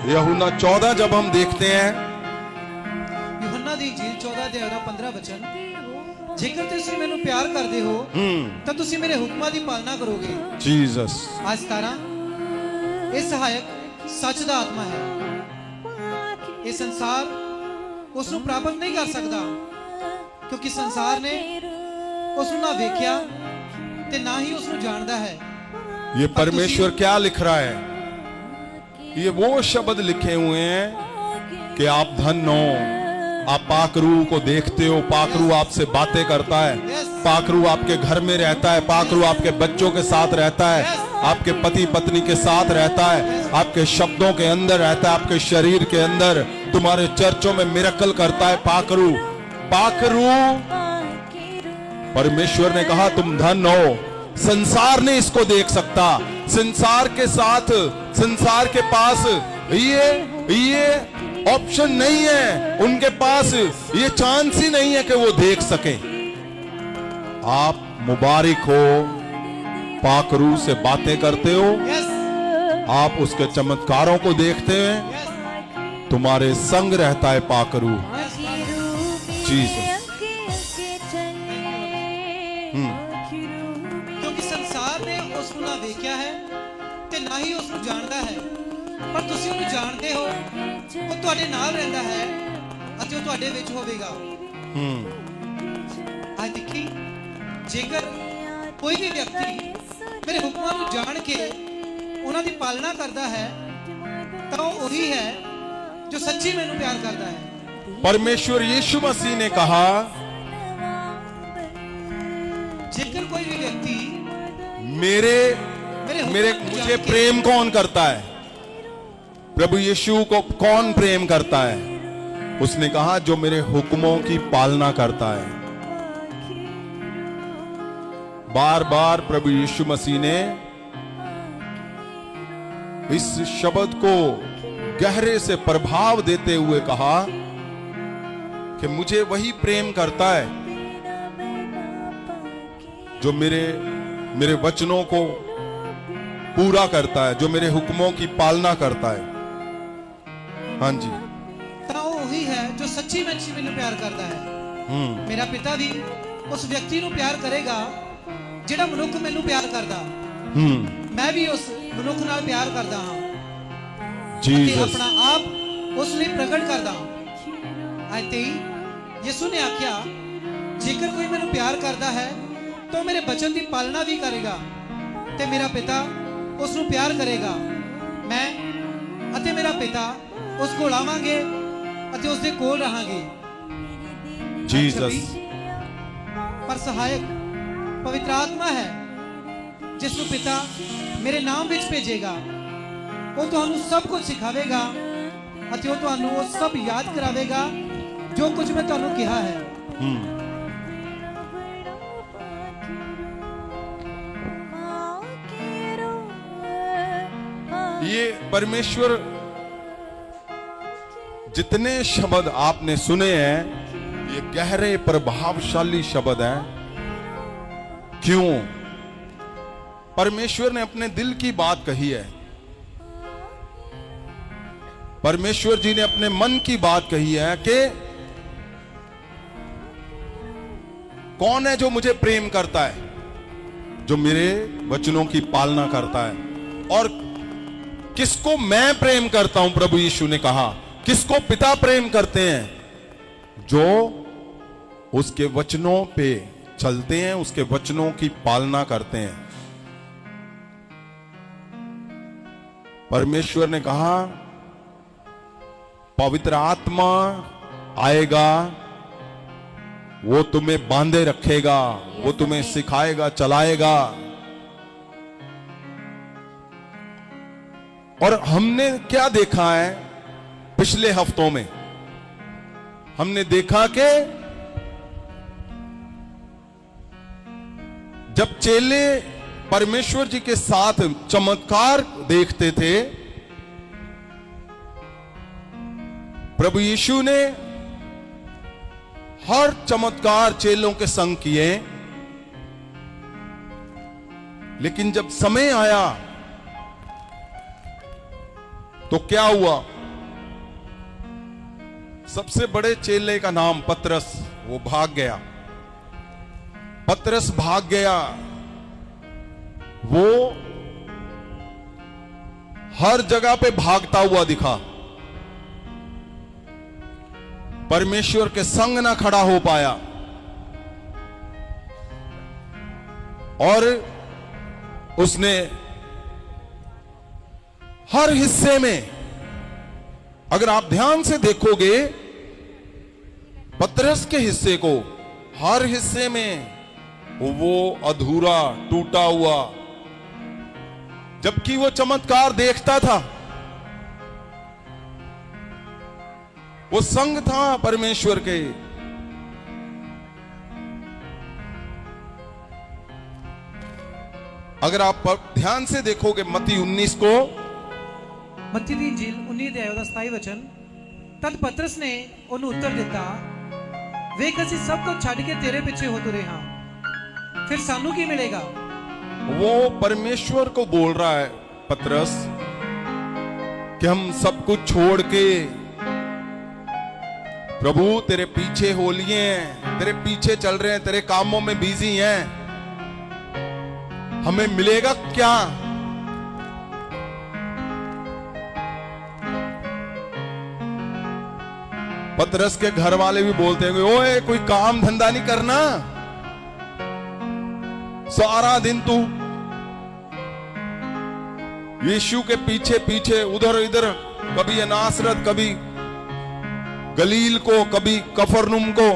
यूहन्ना 14 जब हम देखते हैं, यूहन्ना दी इंजील 14 अध्याय ਦਾ 15 वचन, जेकर ਤੁਸੀਂ ਮੈਨੂੰ ਪਿਆਰ ਕਰਦੇ ਹੋ ਤਾਂ ਤੁਸੀਂ ਮੇਰੇ ਹੁਕਮਾਂ ਦੀ ਪਾਲਣਾ ਕਰੋਗੇ। जीसस। आज 17 ਇਹ ਸਹਾਇਕ ਸੱਚ ਦਾ ਆਤਮਾ ਹੈ। ਇਹ ਸੰਸਾਰ ਉਸ ਨੂੰ ਪ੍ਰਾਪਤ ਨਹੀਂ ਕਰ ਸਕਦਾ ਕਿਉਂਕਿ ਸੰਸਾਰ ਨੇ ਉਸ ਨੂੰ ਨਾ ਵੇਖਿਆ ਤੇ ਨਾ ही ਉਸ ਨੂੰ ਜਾਣਦਾ है। ये परमेश्वर क्या लिख रहा है? ये वो शब्द लिखे हुए हैं कि आप धन्य हो, आप पाकरू को देखते हो, पाकरू आपसे बातें करता है, पाकरू आपके घर में रहता है, पाकरू आपके बच्चों के साथ रहता है, आपके पति पत्नी के साथ रहता है, आपके शब्दों के अंदर रहता है, आपके शरीर के अंदर, तुम्हारे चर्चों में मिरेकल करता है। पाकरू पाकरू परमेश्वर ने कहा तुम धन्य हो। संसार नहीं इसको देख सकता, संसार के साथ, संसार के पास ये ऑप्शन नहीं है, उनके पास ये चांस ही नहीं है कि वो देख सके। आप मुबारक हो, पाकरू से बातें करते हो, आप उसके चमत्कारों को देखते हैं, तुम्हारे संग रहता है पाकरू। जीसस। क्योंकि संसार ने ਉਸ ਨੂੰ ਨਾ ਵੇਖਿਆ ਹੈ ਤੇ ਨਾ ਹੀ ਉਸ ਨੂੰ ਜਾਣਦਾ ਹੈ, ਪਰ ਤੁਸੀਂ ਉਹਨੂੰ ਜਾਣਦੇ ਹੋ, ਉਹ ਤੁਹਾਡੇ ਨਾਲ ਰਹਿੰਦਾ ਹੈ ਅਤੇ ਉਹ ਤੁਹਾਡੇ ਵਿੱਚ ਹੋਵੇਗਾ। ਅੱਜ ਦੇਖੀ, ਜੇਕਰ ਕੋਈ ਵੀ ਵਿਅਕਤੀ ਮੇਰੇ ਹੁਕਮਾਂ ਨੂੰ ਜਾਣ ਕੇ ਉਹਨਾਂ ਦੀ ਪਾਲਣਾ ਕਰਦਾ ਹੈ ਤਾਂ ਉਹ ਉਹੀ ਹੈ ਜੋ ਸੱਚੀ ਮੈਨੂੰ ਪਿਆਰ ਕਰਦਾ है। परमेश्वर यीशु मसीह ने कहा, जेकर कोई भी व्यक्ति मुझे प्रेम कौन करता है? प्रभु यीशु को कौन प्रेम करता है? उसने कहा जो मेरे हुक्मों की पालना करता है। बार बार प्रभु यीशु मसीह ने इस शब्द को गहरे से प्रभाव देते हुए कहा कि मुझे वही प्रेम करता है जो मेरे वचनों को पूरा करता है, जो मेरे हुक्मों की पालना करता है। हाँ जी, ਤਾਂ ਉਹ ਉਹੀ ਹੈ ਜੋ ਸੱਚੀ ਵਿੱਚ ਮੈਨੂੰ ਪਿਆਰ ਕਰਦਾ ਹੈ। ਮੇਰਾ ਪਿਤਾ ਵੀ ਉਸ ਵਿਅਕਤੀ ਨੂੰ ਪਿਆਰ ਕਰੇਗਾ ਜਿਹੜਾ ਮਨੁੱਖ ਮੈਨੂੰ ਪਿਆਰ ਕਰਦਾ। ਮੈਂ ਵੀ ਉਸ ਮਨੁੱਖ ਨਾਲ ਪਿਆਰ ਕਰਦਾ ਹਾਂ ਤੇ ਆਪਣਾ ਆਪ ਉਸ ਲਈ ਪ੍ਰਗਟ ਕਰਦਾ ਹਾਂ। ਅਤੇ ਯਿਸੂ ਨੇ ਆਖਿਆ ਜੇਕਰ ਕੋਈ ਮੈਨੂੰ ਪਿਆਰ ਕਰਦਾ ਹੈ तो मेरे वचन की पालना भी करेगा ते मेरा पिता उसनु प्यार करेगा। मैं अते मेरा पिता उसको आवांगे अते उसदे कोल रहांगे। जीसस। पर सहायक पवित्र आत्मा है जिसनु पिता मेरे नाम विच भेजेगा। वो तुहानू सब कुछ सिखावेगा अते वो तुहानू वो सब याद करावेगा जो कुछ मैं तुहानू कहा है। ये परमेश्वर जितने शब्द आपने सुने हैं ये गहरे प्रभावशाली शब्द हैं। क्यों? परमेश्वर ने अपने दिल की बात कही है, परमेश्वर जी ने अपने मन की बात कही है कि कौन है जो मुझे प्रेम करता है, जो मेरे वचनों की पालना करता है। और किसको मैं प्रेम करता हूं? प्रभु यीशु ने कहा किसको पिता प्रेम करते हैं? जो उसके वचनों पे चलते हैं, उसके वचनों की पालना करते हैं। परमेश्वर ने कहा पवित्र आत्मा आएगा, वो तुम्हें बांधे रखेगा, वो तुम्हें सिखाएगा, चलाएगा। और हमने क्या देखा है पिछले हफ्तों में? हमने देखा कि जब चेले परमेश्वर जी के साथ चमत्कार देखते थे, प्रभु यीशु ने हर चमत्कार चेलों के संग किए, लेकिन जब समय आया तो क्या हुआ? सबसे बड़े चेले का नाम पतरस, वो भाग गया। पतरस भाग गया। वो हर जगह पे भागता हुआ दिखा, परमेश्वर के संग ना खड़ा हो पाया। और उसने हर हिस्से में, अगर आप ध्यान से देखोगे पतरस के हिस्से को, हर हिस्से में वो अधूरा, टूटा हुआ, जबकि वो चमत्कार देखता था, वो संग था परमेश्वर के। अगर आप ध्यान से देखोगे मत्ती 19 को, ਮੱਤੀ ਦੀ ਇੰਜੀਲ 19 ਅਧਿਆਇ ਦਾ 27 ਵਚਨ, ਤਦ ਪਤਰਸ ਨੇ ਉਹਨੂੰ ਉੱਤਰ ਦਿੱਤਾ, ਵੇਖ ਅਸੀਂ ਸਭ ਕੁਝ ਛੱਡ ਕੇ ਤੇਰੇ ਪਿੱਛੇ ਹੋ ਤੁਰੇ ਹਾਂ, फिर सानू की मिलेगा। वो परमेश्वर को बोल रहा है पतरस कि हम सब कुछ छोड़ के प्रभु तेरे पीछे हो लिए हैं, तेरे पीछे चल रहे हैं, तेरे कामों में बिजी हैं, हमें मिलेगा क्या? पतरस के घर वाले भी बोलते हैं, ओए कोई काम धंधा नहीं करना, सारा दिन तू यीशु के पीछे पीछे उधर इधर, कभी नासरत, कभी गलील को, कभी कफरनुम को,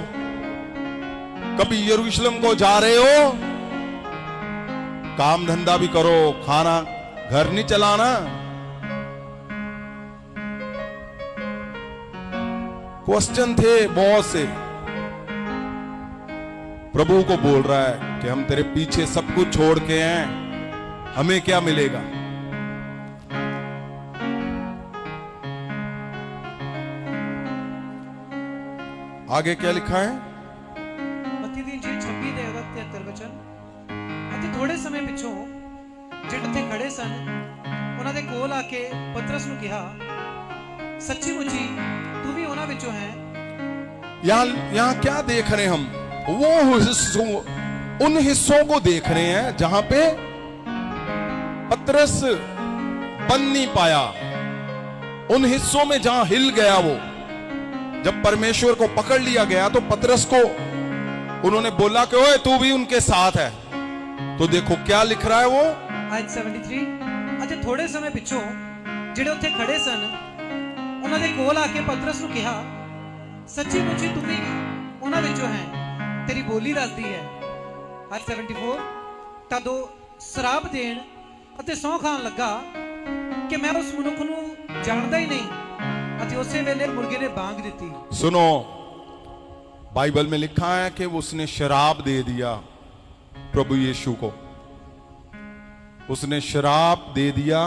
कभी यरूशलेम को जा रहे हो। काम धंधा भी करो, खाना घर नहीं चलाना। क्वेश्चन थे बहुत से। प्रभु को बोल रहा है कि हम तेरे पीछे सब कुछ छोड़ के हैं, हमें क्या मिलेगा? आगे क्या लिखा है? ਮੱਤੀ ਦੀ ਇੰਜੀਲ 26 ਦੇ 73 ਵਚਨ, ਅਤੇ ਥੋੜੇ ਸਮੇਂ ਪਿੱਛੋਂ ਜਿਹੜੇ ਉੱਥੇ ਖੜੇ ਸਨ ਉਹਨਾਂ ਦੇ ਕੋਲ ਆ ਕੇ ਪਤਰਸ ਨੂੰ ਕਿਹਾ, ਸੱਚੀ ਮੁੱਚੀ तू भी ਉਹਨਾਂ ਵਿੱਚੋਂ है। यहाँ क्या देख रहे हैं हम? वो उन हिस्सों को देख रहे हैं जहां पे पतरस बन नहीं पाया, उन हिस्सों में जहां हिल गया वो। जब परमेश्वर को पकड़ लिया गया तो पतरस को उन्होंने बोला कि ओए तू भी उनके साथ है। तो देखो क्या लिख रहा है वो, आयत 73, ਅਤੇ ਥੋੜੇ ਸਮੇਂ ਪਿੱਛੋਂ ਜਿਹੜੇ ਉੱਥੇ ਖੜੇ ਸਨ ਉਹਨਾਂ ਦੇ ਕੋਲ ਆ ਕੇ ਪਤਰਸ ਨੂੰ ਕਿਹਾ, ਸੱਚੀ ਮੁੱਚੀ ਤੂੰ ਵੀ ਉਹਨਾਂ ਵਿੱਚੋਂ ਹੈ, ਤੇਰੀ ਬੋਲੀ ਦੱਸਦੀ ਹੈ। ਆਇਤ 74, ਤਦ ਉਹ ਸ਼ਰਾਬ ਦੇਣ ਅਤੇ ਸਹੁੰ ਖਾਣ ਲੱਗਾ ਕਿ ਮੈਂ ਉਸ ਮਨੁੱਖ ਨੂੰ ਜਾਣਦਾ ਹੀ ਨਹੀਂ, ਅਤੇ ਉਸੇ ਵੇਲੇ ਮੁਰਗੇ ਨੇ ਬਾਂਗ ਦਿੱਤੀ। सुनो, बाइबल में लिखा है कि उसने शराब दे दिया प्रभु यीशु को। उसने शराब दे दिया,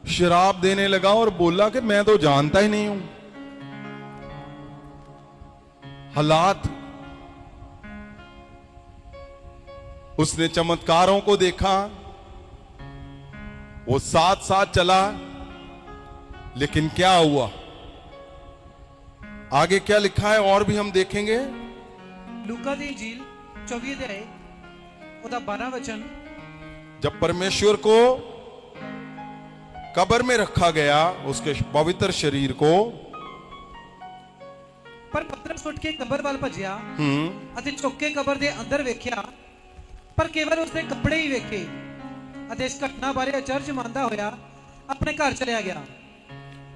शराब देने लगा और बोला कि मैं तो जानता ही नहीं हूं। हालात, उसने चमत्कारों को देखा, वो साथ साथ चला, लेकिन क्या हुआ? आगे क्या लिखा है और भी हम देखेंगे। लूका दी इंजील 24 अध्याय ਉਹਦਾ 12 वचन, जब परमेश्वर को कब्र में रखा गया उसके पवित्र शरीर को, पर पतरस ਉੱਠ ਕੇ ਕਬਰ ਵੱਲ ਭੱਜਿਆ ਅਤੇ ਝੁੱਕ ਕੇ ਕਬਰ ਦੇ ਅੰਦਰ ਵੇਖਿਆ, ਪਰ ਕੇਵਲ ਉਸਦੇ ਕੱਪੜੇ ਹੀ ਵੇਖੇ, ਅਤੇ ਇਸ ਘਟਨਾ ਬਾਰੇ ਅਚਰਜ ਮੰਨਦਾ ਹੋਇਆ ਆਪਣੇ ਘਰ ਚਲਿਆ ਗਿਆ।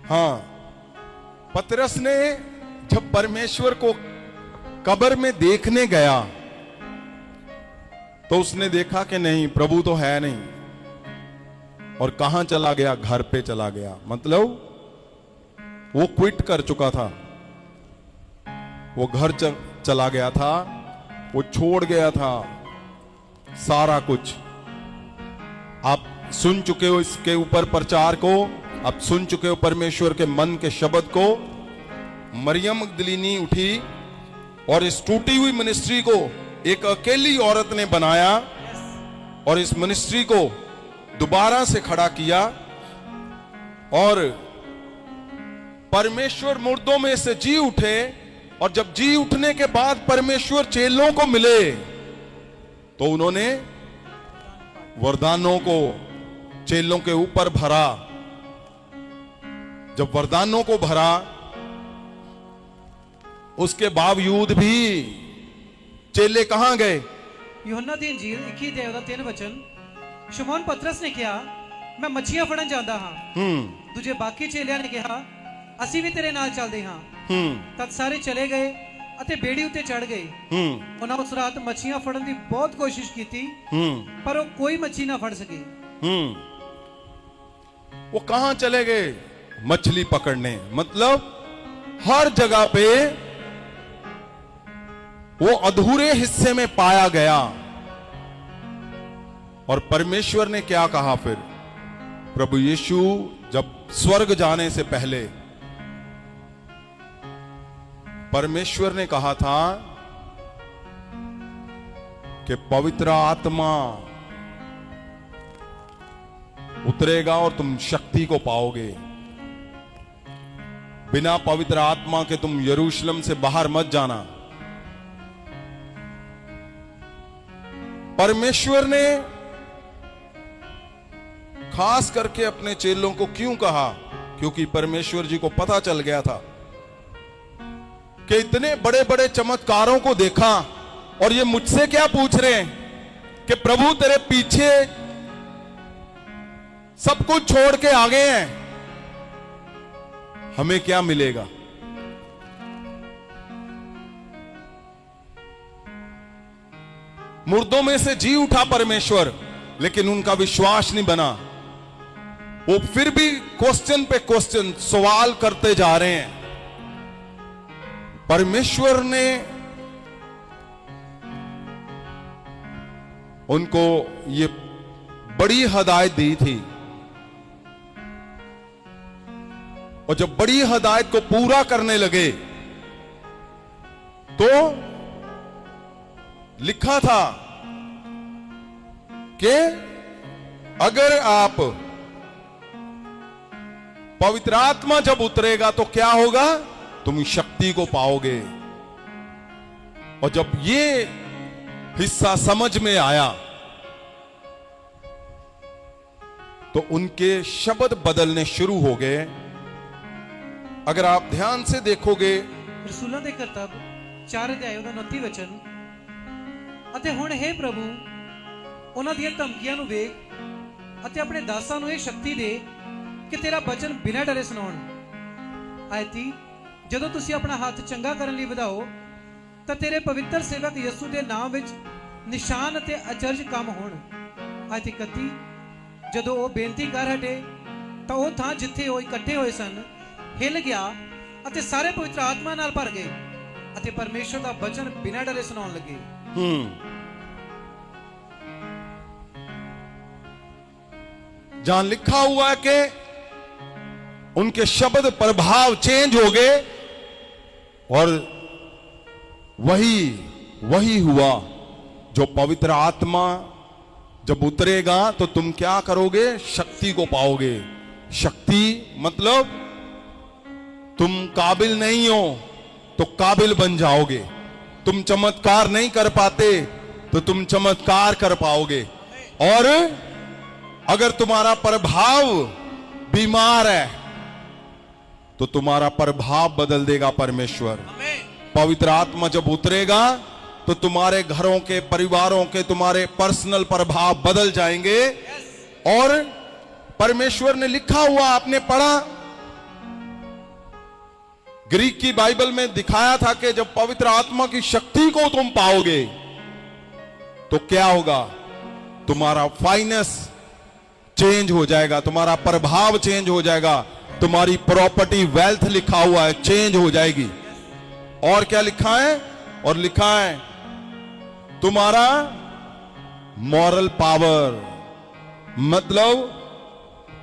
हाँ, पतरस ने जब परमेश्वर को कब्र में देखने गया तो उसने देखा कि नहीं, प्रभु तो है नहीं। और कहां चला गया? घर पे चला गया। मतलब वो क्विट कर चुका था, वो घर चला गया था, वो छोड़ गया था सारा कुछ। आप सुन चुके हो इसके ऊपर प्रचार को, आप सुन चुके हो परमेश्वर के मन के शब्द को। मरियम मगदलीनी उठी और इस टूटी हुई मिनिस्ट्री को एक अकेली औरत ने बनाया और इस मिनिस्ट्री को दोबारा से खड़ा किया। और परमेश्वर मुर्दों में से जी उठे, और जब जी उठने के बाद परमेश्वर चेलों को मिले तो उन्होंने वरदानों को चेलों के ऊपर भरा। जब वरदानों को भरा, उसके बावजूद भी चेले कहां गए? यूहन्ना दी इंजील 21 अध्याय ਦਾ 3 वचन, शमौन पतरस ने कहा मैं मच्छियां फड़न ਜਾਂਦਾ ਹਾਂ। ਦੂਜੇ ਬਾਕੀ ਚੇਲਿਆਂ ਨੇ ਕਿਹਾ ਅਸੀਂ ਵੀ ਤੇਰੇ ਨਾਲ ਚੱਲਦੇ ਹਾਂ। ਤਦ ਸਾਰੇ ਚਲੇ ਗਏ ਅਤੇ ਬੇੜੀ ਉੱਤੇ ਚੜ ਗਏ। ਉਹਨਾਂ ਉਸ ਰਾਤ ਮੱਛੀਆਂ ਫੜਨ ਦੀ ਬਹੁਤ ਕੋਸ਼ਿਸ਼ ਕੀਤੀ, ਪਰ ਉਹ ਕੋਈ ਮੱਛੀ ਨਾ ਫੜ ਸਕੇ। वो कहां चले गए? मछली पकड़ने। मतलब हर जगह पे वो अधूरे हिस्से में पाया गया। और परमेश्वर ने क्या कहा फिर? प्रभु यीशु जब स्वर्ग जाने से पहले परमेश्वर ने कहा था कि पवित्र आत्मा उतरेगा और तुम शक्ति को पाओगे। बिना पवित्र आत्मा के तुम यरूशलेम से बाहर मत जाना। परमेश्वर ने खास करके अपने चेलों को क्यों कहा? क्योंकि परमेश्वर जी को पता चल गया था कि इतने बड़े बड़े चमत्कारों को देखा और ये मुझसे क्या पूछ रहे हैं कि प्रभु तेरे पीछे सब कुछ छोड़ के आ गए हैं, हमें क्या मिलेगा? मुर्दों में से जी उठा परमेश्वर, लेकिन उनका विश्वास नहीं बना। वो फिर भी क्वेश्चन पे क्वेश्चन सवाल करते जा रहे हैं। परमेश्वर ने उनको ये बड़ी हदायत दी थी, और जब बड़ी हदायत को पूरा करने लगे तो लिखा था कि अगर आप पवित्र आत्मा जब उतरेगा तो क्या होगा? तुम शक्ति को पाओगे। और जब ये हिस्सा समझ में आया तो उनके शब्द बदलने शुरू हो गए। अगर आप ध्यान से देखोगे रसूलों ਦੇ ਕਰਤੱਵ 4 ਅਧਿਆਇ ਦਾ 29 ਵਚਨ, ਅਤੇ ਹੁਣ हे ਪ੍ਰਭੂ ਉਹਨਾਂ ਦੀਆਂ ਧਮਕੀਆਂ ਨੂੰ ਵੇਖ ਅਤੇ ਆਪਣੇ ਦਾਸਾਂ ਨੂੰ ਇਹ ਸ਼ਕਤੀ ਦੇ ਕਿ ਤੇਰਾ ਬਚਨ ਬਿਨਾਂ ਡਰੇ ਸੁਣਾਉਣ। ਆਇਤੀ ਜਦੋਂ ਤੁਸੀਂ ਆਪਣਾ ਹੱਥ ਚੰਗਾ ਕਰਨ ਲਈ ਵਧਾਓ ਤਾਂ ਤੇਰੇ ਪਵਿੱਤਰ ਸੇਵਕ ਯਿਸੂ ਦੇ ਨਾਮ ਵਿੱਚ ਨਿਸ਼ਾਨ ਅਤੇ ਅਚਰਜ ਕੰਮ ਹੋਣ। ਆਇਤੀ 31 ਜਦੋਂ ਉਹ ਬੇਨਤੀ ਕਰ ਹਟੇ ਤਾਂ ਉਹ ਥਾਂ ਜਿੱਥੇ ਉਹ ਇਕੱਠੇ ਹੋਏ ਸਨ ਹਿੱਲ ਗਿਆ ਅਤੇ ਸਾਰੇ ਪਵਿੱਤਰ ਆਤਮਾ ਨਾਲ ਭਰ ਗਏ ਅਤੇ परमेश्वर ਦਾ ਬਚਨ ਬਿਨਾਂ ਡਰੇ ਸੁਣਾਉਣ ਲੱਗੇ। जहां लिखा हुआ है कि उनके शब्द प्रभाव चेंज हो गए, और वही हुआ जो पवित्र आत्मा जब उतरेगा तो तुम क्या करोगे? शक्ति को पाओगे। शक्ति मतलब तुम काबिल नहीं हो तो काबिल बन जाओगे। तुम चमत्कार नहीं कर पाते तो तुम चमत्कार कर पाओगे। और अगर तुम्हारा प्रभाव बीमार है तो तुम्हारा प्रभाव बदल देगा परमेश्वर। पवित्र आत्मा जब उतरेगा तो तुम्हारे घरों के, परिवारों के, तुम्हारे पर्सनल प्रभाव बदल जाएंगे। और परमेश्वर ने लिखा हुआ आपने पढ़ा, ग्रीक की बाइबल में दिखाया था कि जब पवित्र आत्मा की शक्ति को तुम पाओगे तो क्या होगा? तुम्हारा फाइनेंस चेंज हो जाएगा, तुम्हारा प्रभाव चेंज हो जाएगा, तुम्हारी प्रॉपर्टी, वेल्थ लिखा हुआ है, चेंज हो जाएगी। और क्या लिखा है? और लिखा है तुम्हारा मॉरल पावर, मतलब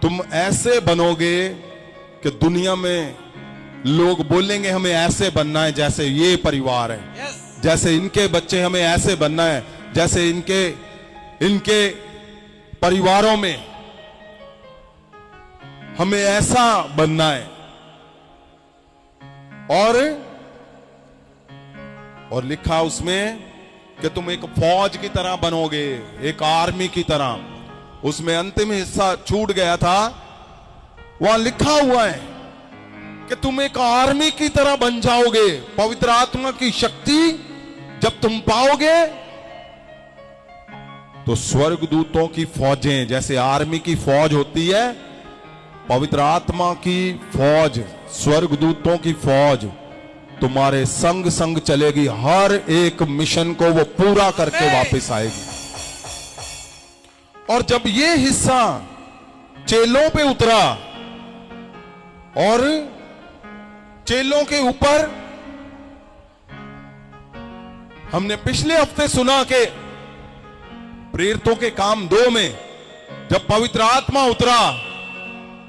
तुम ऐसे बनोगे कि दुनिया में लोग बोलेंगे हमें ऐसे बनना है जैसे ये परिवार है, जैसे इनके बच्चे, हमें ऐसे बनना है जैसे इनके परिवारों में हमें ऐसा बनना है। और लिखा उसमें कि तुम एक फौज की तरह बनोगे, एक आर्मी की तरह। उसमें अंतिम हिस्सा छूट गया था, वहां लिखा हुआ है कि तुम एक आर्मी की तरह बन जाओगे। पवित्र आत्मा की शक्ति जब तुम पाओगे तो स्वर्गदूतों की फौजें, जैसे आर्मी की फौज होती है, पवित्र आत्मा की फौज, स्वर्गदूतों की फौज तुम्हारे संग संग चलेगी। हर एक मिशन को वो पूरा करके वापस आएगी। और जब ये हिस्सा चेलों पे उतरा और चेलों के ऊपर, हमने पिछले हफ्ते सुना कि प्रेरितों के काम 2 में जब पवित्र आत्मा उतरा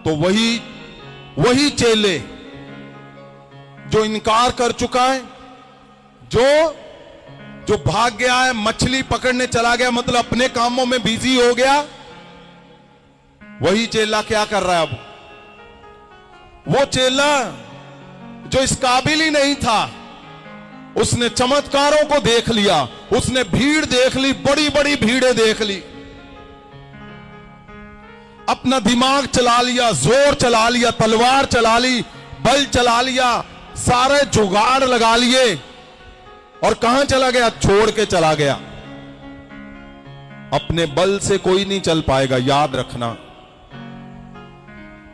तो वही चेले जो इनकार कर चुका है, जो भाग गया है, मछली पकड़ने चला गया, मतलब अपने कामों में बिजी हो गया, वही चेला क्या कर रहा है अब? वो चेला जो इस काबिल ही नहीं था, उसने चमत्कारों को देख लिया, उसने भीड़ देख ली, बड़ी बड़ी भीड़ें देख ली, अपना दिमाग चला लिया, जोर चला लिया, तलवार चला ली, बल चला लिया, सारे जुगाड़ लगा लिए, और कहां चला गया? छोड़ के चला गया। अपने बल से कोई नहीं चल पाएगा, याद रखना।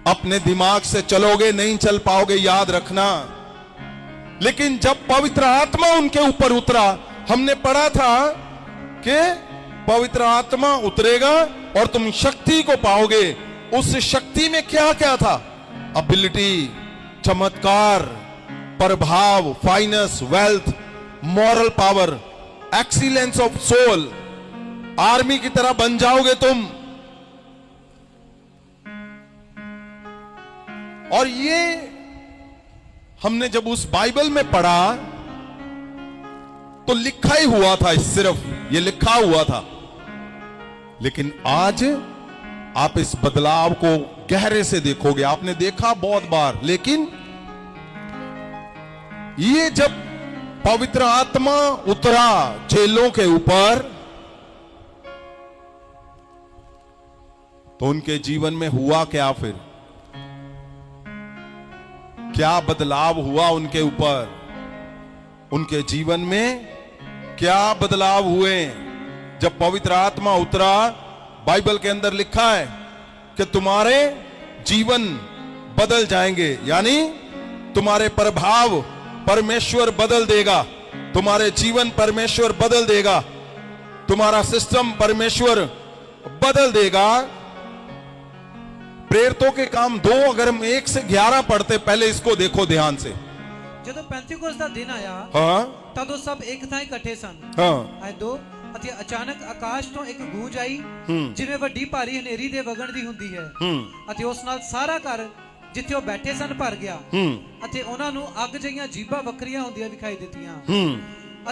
अपने दिमाग से चलोगे नहीं चल पाओगे, याद रखना। लेकिन जब पवित्र आत्मा उनके ऊपर उतरा, हमने पढ़ा था कि पवित्र आत्मा उतरेगा और तुम शक्ति को पाओगे। उस शक्ति में क्या क्या था? एबिलिटी, चमत्कार, प्रभाव, finance, wealth, moral power, excellence of soul. Army की तरह बन जाओगे तुम। और ये हमने जब उस बाइबल में पढ़ा तो लिखा ही हुआ था, सिर्फ ये लिखा हुआ था। लेकिन आज आप इस बदलाव को गहरे से देखोगे। आपने देखा बहुत बार, लेकिन ये जब पवित्र आत्मा उतरा चेलों के ऊपर तो उनके जीवन में हुआ क्या? फिर क्या बदलाव हुआ उनके ऊपर? उनके जीवन में क्या बदलाव हुए जब पवित्र आत्मा उतरा? बाइबल के अंदर लिखा है कि तुम्हारे जीवन बदल जाएंगे, यानी तुम्हारे प्रभाव परमेश्वर बदल देगा, तुम्हारे जीवन परमेश्वर बदल देगा, तुम्हारा सिस्टम परमेश्वर बदल देगा। प्रेरितों के काम 2, अगर हम 1 से 11 पढ़ते, पहले इसको देखो ध्यान से। ਜਦੋਂ ਪੈਂਤੀਕੋਸਤ ਦਾ ਦਿਨ ਆਇਆ, ਤਦੋਂ ਸਭ ਇੱਕ ਥਾਂ ਇਕੱਠੇ ਸਨ। ਆਇਤ 2, ਅਤੇ ਅਚਾਨਕ ਆਕਾਸ਼ ਤੋਂ ਇੱਕ ਗੂੰਜ ਆਈ, ਜਿਵੇਂ ਵੱਡੀ ਭਾਰੀ ਹਨੇਰੀ ਦੇ ਵਗਣ ਦੀ ਹੁੰਦੀ ਹੈ, ਅਤੇ ਉਸ ਨਾਲ ਸਾਰਾ ਘਰ ਜਿੱਥੇ ਉਹ ਬੈਠੇ ਸਨ ਭਰ ਗਿਆ, ਅਤੇ ਉਹਨਾਂ ਨੂੰ ਅੱਗ ਜਿਹੀਆਂ ਜੀਭਾਂ ਵੱਖਰੀਆਂ ਹੁੰਦੀਆਂ ਵਿਖਾਈ ਦਿੱਤੀਆਂ,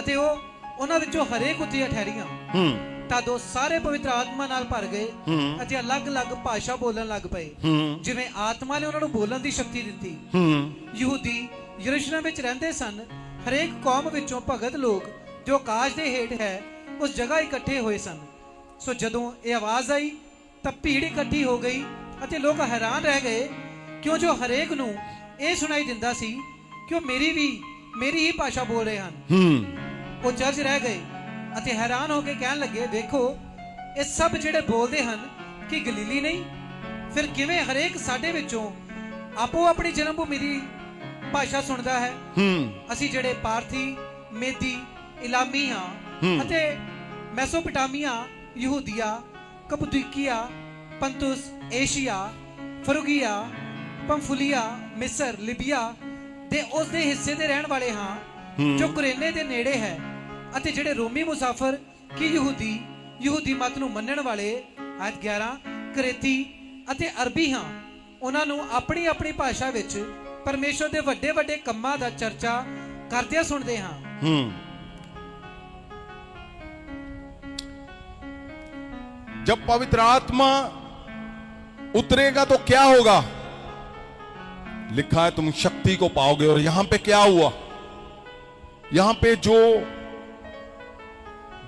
ਅਤੇ ਉਹ ਉਹਨਾਂ ਵਿੱਚੋਂ ਹਰੇਕ ਉੱਤੇ ਠਹਿਰੀਆਂ। ਤਦੋਂ ਸਾਰੇ ਪਵਿੱਤਰ ਆਤਮਾ ਨਾਲ ਭਰ ਗਏ ਅਤੇ ਅਲੱਗ-ਅਲੱਗ ਭਾਸ਼ਾ ਬੋਲਣ ਲੱਗ ਪਏ, ਜਿਵੇਂ ਆਤਮਾ ਨੇ ਉਹਨਾਂ ਨੂੰ ਬੋਲਣ ਦੀ ਸ਼ਕਤੀ ਦਿੱਤੀ। ਯਹੂਦੀ ਯਰੂਸ਼ਲਮ ਵਿੱਚ ਰਹਿੰਦੇ ਸਨ, ਹਰੇਕ ਕੌਮ ਵਿੱਚੋਂ ਭਗਤ ਲੋਕ ਜੋ ਆਕਾਸ਼ ਦੇ ਹੇਠ ਹੈ ਉਸ ਜਗ੍ਹਾ ਇਕੱਠੇ ਹੋਏ ਸਨ। ਸੋ ਜਦੋਂ ਇਹ ਆਵਾਜ਼ ਆਈ ਤਾਂ ਭੀੜ ਇਕੱਠੀ ਹੋ ਗਈ ਅਤੇ ਲੋਕ ਹੈਰਾਨ ਰਹਿ ਗਏ, ਕਿਉਂ ਜੋ ਹਰੇਕ ਨੂੰ ਇਹ ਸੁਣਾਈ ਦਿੰਦਾ ਸੀ ਕਿ ਉਹ ਮੇਰੀ ਹੀ ਭਾਸ਼ਾ ਬੋਲ ਰਹੇ ਹਨ। ਉਹ ਚਰਚ ਰਹਿ ਗਏ ਅਤੇ ਹੈਰਾਨ ਹੋ ਕੇ ਕਹਿਣ ਲੱਗੇ, ਵੇਖੋ ਇਹ ਸਭ ਜਿਹੜੇ ਬੋਲਦੇ ਹਨ ਕਿ ਗਲੀਲੀ ਨਹੀਂ? ਫਿਰ ਕਿਵੇਂ ਹਰੇਕ ਸਾਡੇ ਵਿੱਚੋਂ ਆਪੋ ਆਪਣੀ ਜਨਮ ਭੂਮੀ ਦੀ ਭਾਸ਼ਾ ਸੁਣਦਾ ਹੈ? ਅਸੀਂ ਜਿਹੜੇ ਪਾਰਥੀ, ਮੇਦੀ, ਇਲਾਮੀ ਹਾਂ ਅਤੇ ਮੈਸੋਪੋਟਾਮੀਆ, ਯਹੂਦੀਆ, ਕਪਦੂਕੀਆ, ਪੰਤੁਸ, ਏਸ਼ੀਆ, ਫਰੂਗੀਆ, ਪੰਫੂਲੀਆ, ਮਿਸਰ, ਲਿਬੀਆ ਦੇ ਉਸ ਦੇ ਹਿੱਸੇ ਦੇ ਰਹਿਣ ਵਾਲੇ ਹਾਂ ਜੋ ਕੁਰੇਨੇ ਦੇ ਨੇੜੇ ਹੈ, ਅਤੇ ਜਿਹੜੇ ਰੋਮੀ ਮੁਸਾਫਰ ਕਿ ਯਹੂਦੀ ਮਤ ਨੂੰ ਮੰਨਣ ਵਾਲੇ, ਆਇਤ 11, ਕਰੇਤੀ ਅਤੇ ਅਰਬੀ ਹਾਂ, ਉਹਨਾਂ ਨੂੰ ਆਪਣੀ ਆਪਣੀ ਭਾਸ਼ਾ ਵਿੱਚ परमेश्वर के ਵੱਡੇ ਵੱਡੇ ਕੰਮਾਂ ਦਾ ਚਰਚਾ ਕਰਦਿਆਂ ਸੁਣਦੇ ਹਾਂ। जब पवित्र आत्मा उतरेगा तो क्या होगा? लिखा है तुम शक्ति को पाओगे। और यहां पे क्या हुआ, यहां पे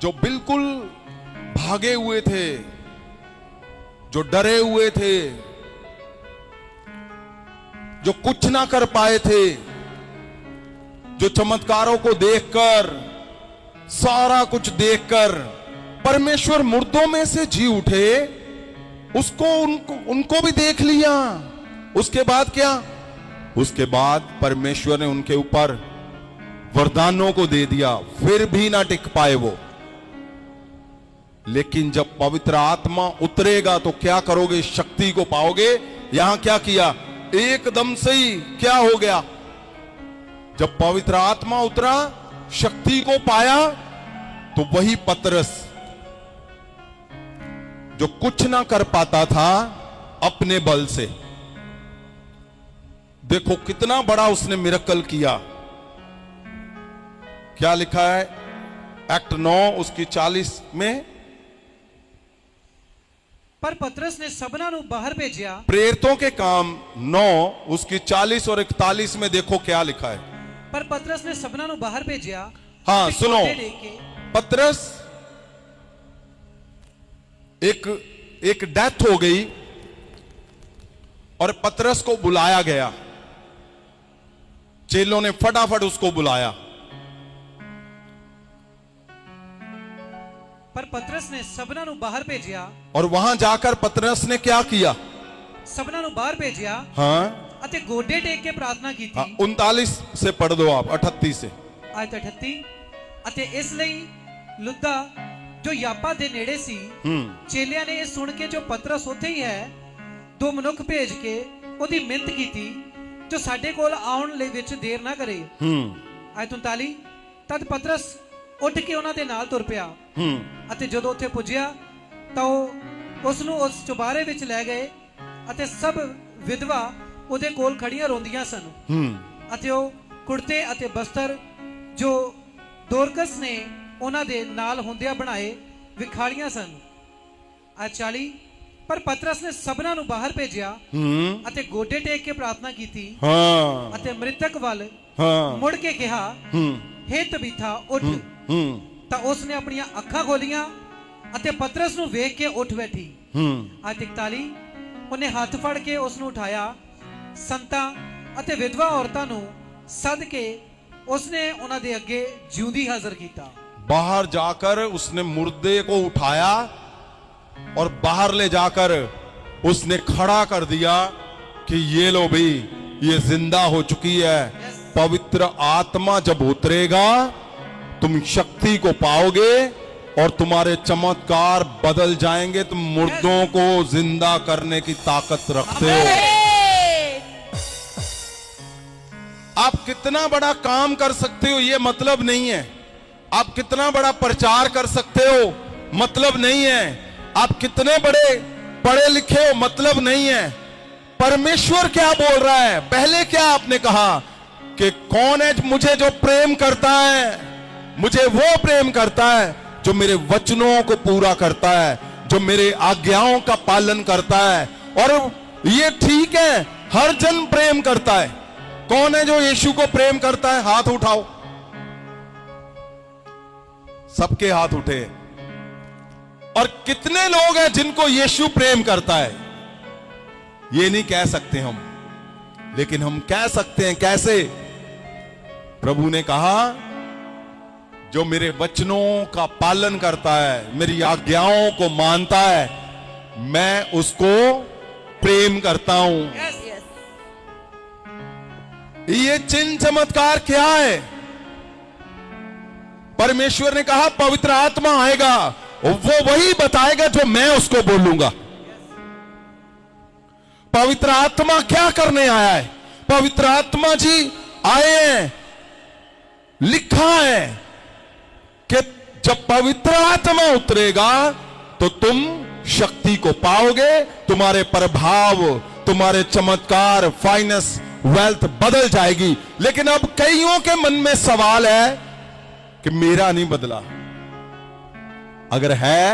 जो बिल्कुल भागे हुए थे, जो डरे हुए थे, जो कुछ ना कर पाए थे, जो चमत्कारों को देखकर, सारा कुछ देखकर परमेश्वर मुर्दों में से जी उठे, उनको भी देख लिया। उसके बाद क्या, उसके बाद परमेश्वर ने उनके ऊपर वरदानों को दे दिया, फिर भी ना टिक पाए वो। लेकिन जब पवित्र आत्मा उतरेगा तो क्या करोगे, शक्ति को पाओगे। यहां क्या किया, एकदम से ही क्या हो गया, जब पवित्र आत्मा उतरा, शक्ति को पाया, तो वही पतरस जो कुछ ना कर पाता था अपने बल से, देखो कितना बड़ा उसने मिरेकल किया। क्या लिखा है एक्ट 9 उसकी 40 में, पर पतरस ने सबना नु बाहर भेजिया। प्रेरितों के काम 9 उसकी 40 और 41 में देखो क्या लिखा है। पर पतरस ने सबना नु बाहर भेजिया। हाँ सुनो, पतरस एक डेथ हो गई और पतरस को बुलाया गया, चेलों ने फटाफट उसको बुलाया। पर पतरस ने सबना नु बाहर भेजिया। और वहां जाकर पतरस ने क्या किया, सबना नु बाहर भेजिया। हाँ, अते गोडे टेक के प्रार्थना की थी। 39 से पढ़ दो आप, 38 से। आयत 38। अते इसलिए लुद्दा जो यापा दे नेड़े सी, चेलियां ने ये सुन के जो पतरस उत्थे ही है, 2 मनुख भेज के ओदी मिन्नत की थी जो साडे कोल आउण लई विच देर ना करे। आयत 39। तद पतरस उठ के उन्हां दे नाल तुर पिया। अते जदों उत्थे पुज्जिया तां उस नूं उस चुबारे विच लै गए अते सब विधवा ਉਹਦੇ ਕੋਲ ਖੜੀਆਂ ਰੋਂਦੀਆਂ ਸਨ। ਅਤੇ ਉਹ ਕੁੜਤੇ ਅਤੇ ਬਸਤਰ ਜੋ ਦੋਰਕਸ ਨੇ ਉਹਨਾਂ ਦੇ ਨਾਲ ਹੁੰਦਿਆਂ ਬਣਾਏ ਵਿਖਾਲੀਆਂ ਸਨ। 40। ਪਰ ਪਤਰਸ ਨੇ ਸਭਨਾਂ ਨੂੰ ਬਾਹਰ ਭੇਜਿਆ ਅਤੇ ਗੋਡੇ ਟੇਕ ਕੇ ਪ੍ਰਾਰਥਨਾ ਕੀਤੀ ਅਤੇ ਮ੍ਰਿਤਕ ਵੱਲ ਮੁੜ ਕੇ ਕਿਹਾ, ਹੇ ਤਬੀਥਾ ਉੱਠ। ਤਾਂ ਉਸ ਨੇ ਆਪਣੀਆਂ ਅੱਖਾਂ ਖੋਲੀਆਂ ਅਤੇ ਪਤਰਸ ਨੂੰ ਵੇਖ ਕੇ ਉੱਠ ਬੈਠੀ। 41। ਉਹਨੇ ਹੱਥ ਫੜ ਕੇ ਉਸ ਨੂੰ ਉਠਾਇਆ, ਸੰਤਾਂ ਅਤੇ ਵਿਧਵਾ ਔਰਤਾਂ ਨੂੰ ਸੱਦ ਕੇ उसने उन्हां दे अगे जिउंदी हाजिर कीता। बाहर जाकर उसने मुर्दे को उठाया और बाहर ले जाकर उसने खड़ा कर दिया कि ये लो भाई, ये जिंदा हो चुकी है। पवित्र आत्मा जब उतरेगा तुम शक्ति को पाओगे और तुम्हारे चमत्कार बदल जाएंगे। तुम मुर्दों को जिंदा करने की ताकत रखते हो। आप कितना बड़ा काम कर सकते हो ये मतलब नहीं है, आप कितना बड़ा प्रचार कर सकते हो मतलब नहीं है, आप कितने बड़े पढ़े लिखे हो मतलब नहीं है। परमेश्वर क्या बोल रहा है, पहले क्या आपने कहा कि कौन है मुझे जो प्रेम करता है, मुझे वो प्रेम करता है जो मेरे वचनों को पूरा करता है, जो मेरे आज्ञाओं का पालन करता है। और ये ठीक है, हर जन प्रेम करता है। कौन है जो यीशु को प्रेम करता है, हाथ उठाओ। सबके हाथ उठे। और कितने लोग हैं जिनको यीशु प्रेम करता है, ये नहीं कह सकते हम, लेकिन हम कह सकते हैं कैसे। प्रभु ने कहा, जो मेरे वचनों का पालन करता है, मेरी आज्ञाओं को मानता है, मैं उसको प्रेम करता हूं। ये चिन्ह चमत्कार क्या है? परमेश्वर ने कहा पवित्र आत्मा आएगा, वो वही बताएगा जो मैं उसको बोलूंगा। पवित्र आत्मा क्या करने आया है? पवित्र आत्मा जी आए हैं, लिखा है कि जब पवित्र आत्मा उतरेगा तो तुम शक्ति को पाओगे, तुम्हारे प्रभाव, तुम्हारे चमत्कार, फाइनेंस, वेल्थ बदल जाएगी। लेकिन अब कईयों के मन में सवाल है कि मेरा नहीं बदला। अगर है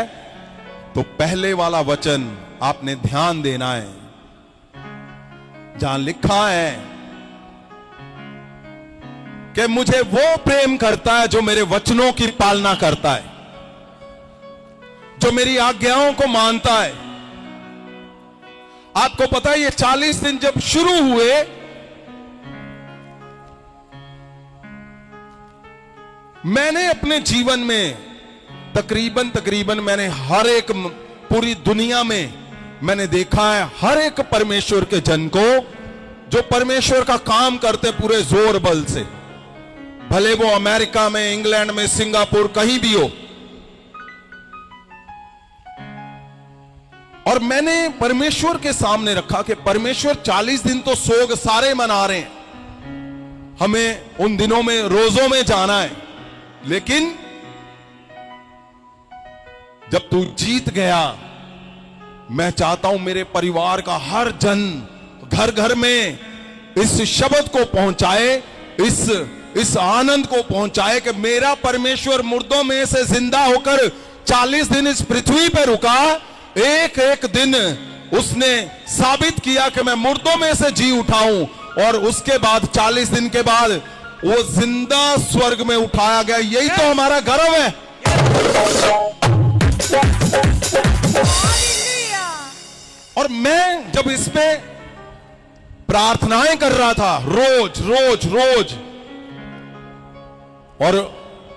तो पहले वाला वचन आपने ध्यान देना है, जहां लिखा है कि मुझे वो प्रेम करता है जो मेरे वचनों की पालना करता है, जो मेरी आज्ञाओं को मानता है। आपको पता है ये 40 दिन जब शुरू हुए, मैंने अपने जीवन में तकरीबन मैंने हर एक, पूरी दुनिया में मैंने देखा है हर एक परमेश्वर के जन को जो परमेश्वर का काम करते पूरे जोर बल से, भले वो अमेरिका में, इंग्लैंड में, सिंगापुर, कहीं भी हो। और मैंने परमेश्वर के सामने रखा कि परमेश्वर 40 दिन तो सोग सारे मना रहे हैं, हमें उन दिनों में रोजों में जाना है, लेकिन जब तू जीत गया, मैं चाहता हूं मेरे परिवार का हर जन घर घर में इस शब्द को पहुंचाए, इस आनंद को पहुंचाए कि मेरा परमेश्वर मुर्दों में से जिंदा होकर 40 दिन इस पृथ्वी पर रुका। एक एक दिन उसने साबित किया कि मैं मुर्दों में से जी उठाऊं, और उसके बाद 40 दिन के बाद वो जिंदा स्वर्ग में उठाया गया। यही तो हमारा गर्व है। और मैं जब इस पे प्रार्थनाएं कर रहा था रोज रोज रोज, और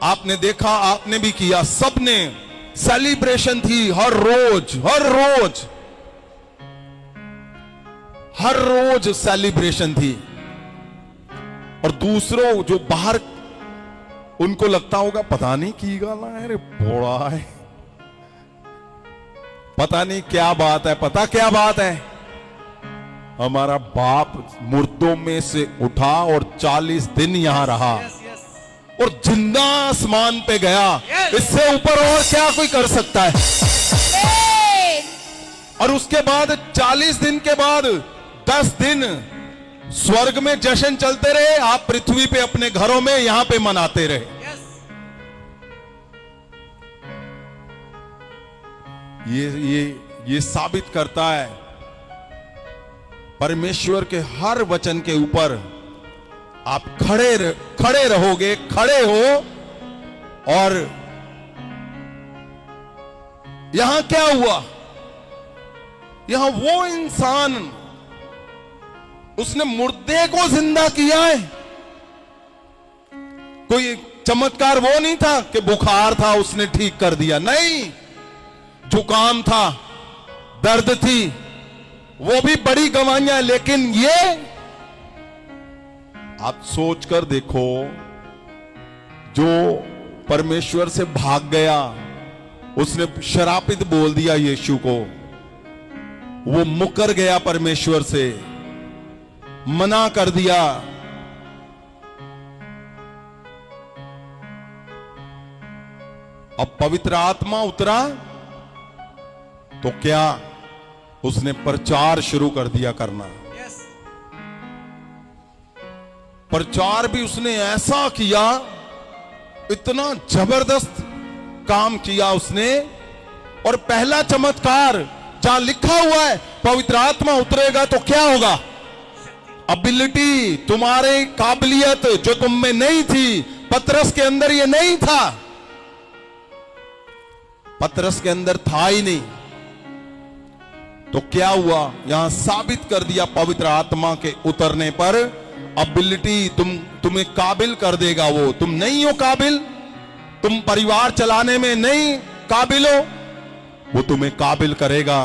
आपने देखा, आपने भी किया, सबने सेलिब्रेशन थी हर रोज हर रोज हर रोज सेलिब्रेशन थी। और दूसरों जो बाहर, उनको लगता होगा पता नहीं की गाला है रे, बोड़ा है, पता नहीं क्या बात है। पता क्या बात है? हमारा बाप मुर्दों में से उठा और 40 दिन यहां रहा और जिंदा आसमान पे गया। इससे ऊपर और क्या कोई कर सकता है? और उसके बाद 40 दिन के बाद 10 दिन स्वर्ग में जश्न चलते रहे, आप पृथ्वी पे अपने घरों में यहां पे मनाते रहे। ये साबित करता है परमेश्वर के हर वचन के ऊपर आप खड़े रहोगे, खड़े हो। और यहां क्या हुआ? यहां वो इंसान, उसने मुर्दे को जिंदा किया है। कोई चमत्कार वो नहीं था कि बुखार था उसने ठीक कर दिया, नहीं। जुकाम था, दर्द थी, वो भी बड़ी गवाहियां, लेकिन ये आप सोच कर देखो, जो परमेश्वर से भाग गया, उसने शरापित बोल दिया यीशु को, वो मुकर गया परमेश्वर से, मना कर दिया। अब पवित्र आत्मा उतरा तो क्या उसने प्रचार शुरू कर दिया करना। प्रचार भी उसने ऐसा किया, इतना जबरदस्त काम किया उसने। और पहला चमत्कार जहां लिखा हुआ है पवित्र आत्मा उतरेगा तो क्या होगा? एबिलिटी, तुम्हारी काबिलियत जो तुम में नहीं थी, पतरस के अंदर ये नहीं था, पतरस के अंदर था ही नहीं। तो क्या हुआ? यहां साबित कर दिया पवित्र आत्मा के उतरने पर एबिलिटी, तुम्हें काबिल कर देगा। वो तुम नहीं हो काबिल, तुम परिवार चलाने में नहीं काबिल हो, वो तुम्हें काबिल करेगा।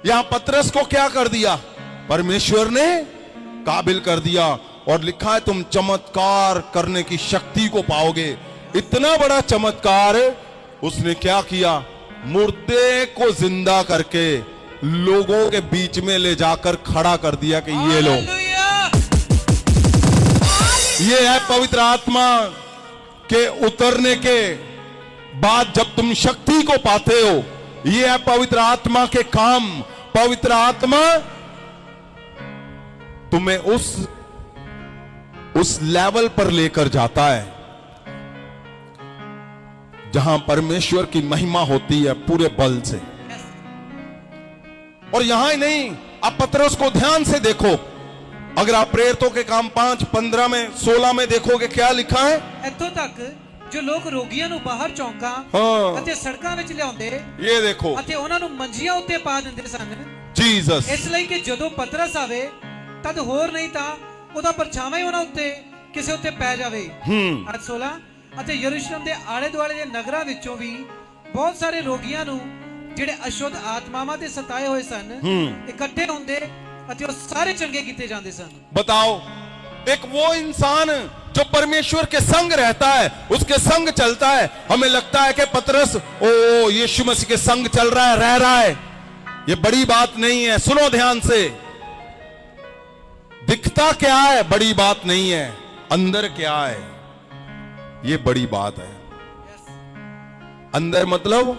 यहां पतरस को क्या कर दिया? परमेश्वर ने काबिल कर दिया। और लिखा है तुम चमत्कार करने की शक्ति को पाओगे। इतना बड़ा चमत्कार उसने क्या किया? मुर्दे को जिंदा करके लोगों के बीच में ले जाकर खड़ा कर दिया कि ये लो, ये है पवित्र आत्मा के उतरने के बाद जब तुम शक्ति को पाते हो, ये है पवित्र आत्मा के काम। पवित्र आत्मा तुम्हें उस लेवल पर लेकर जाता है जहां परमेश्वर की महिमा होती है पूरे बल से। और यहां ही नहीं, आप पतरस को ध्यान से देखो, अगर आप प्रेरितों के काम 5:15 में 16 में देखोगे क्या लिखा है। ਇੱਥੋਂ ਤੱਕ ਜੋ ਲੋਕ ਰੋਗੀਆਂ ਨੂੰ ਬਾਹਰ ਚੌਂਕਾਂ ਹਾਂ। ਅਤੇ ਸੜਕਾਂ ਵਿੱਚ ਲਿਆਉਂਦੇ ये देखो ਅਤੇ ਉਹਨਾਂ ਨੂੰ ਮੰਜੀਆਂ ਉੱਤੇ ਪਾ ਦਿੰਦੇ ਸਨ। जीसस, ਇਸ ਲਈ ਕਿ ਜਦੋਂ ਪਤਰਸ ਆਵੇ ਤਦ ਹੋਰ ਨਹੀਂ ਤਾਂ ਉਹਦਾ ਪਰਛਾਵਾਂ ਹੀ ਉਹਨਾਂ ਉੱਤੇ ਕਿਸੇ ਉੱਤੇ ਪੈ ਜਾਵੇ। 16 ਅਤੇ ਯਰੂਸ਼ਲਮ ਦੇ ਆਲੇ ਦੁਆਲੇ ਦੇ ਨਗਰਾਂ ਵਿੱਚੋਂ ਵੀ ਬਹੁਤ ਸਾਰੇ ਰੋਗੀਆਂ ਨੂੰ ਜਿਹੜੇ ਅਸ਼ੁੱਧ ਆਤਮਾਵਾਂ ਦੇ ਸਤਾਏ ਹੋਏ ਸਨ ਇਕੱਠੇ ਹੁੰਦੇ ਅਤੇ ਉਹ ਸਾਰੇ ਚੰਗੇ ਕੀਤੇ ਜਾਂਦੇ ਸਨ। बताओ, एक वो इंसान जो परमेश्वर के संग रहता है, उसके संग चलता है, हमें लगता है कि पतरस ओ यीशु मसीह के संग चल रहा है, रह रहा है। ये बड़ी बात नहीं है। सुनो ध्यान से, दिखता क्या है बड़ी बात नहीं है, अंदर क्या है ये बड़ी बात है। अंदर मतलब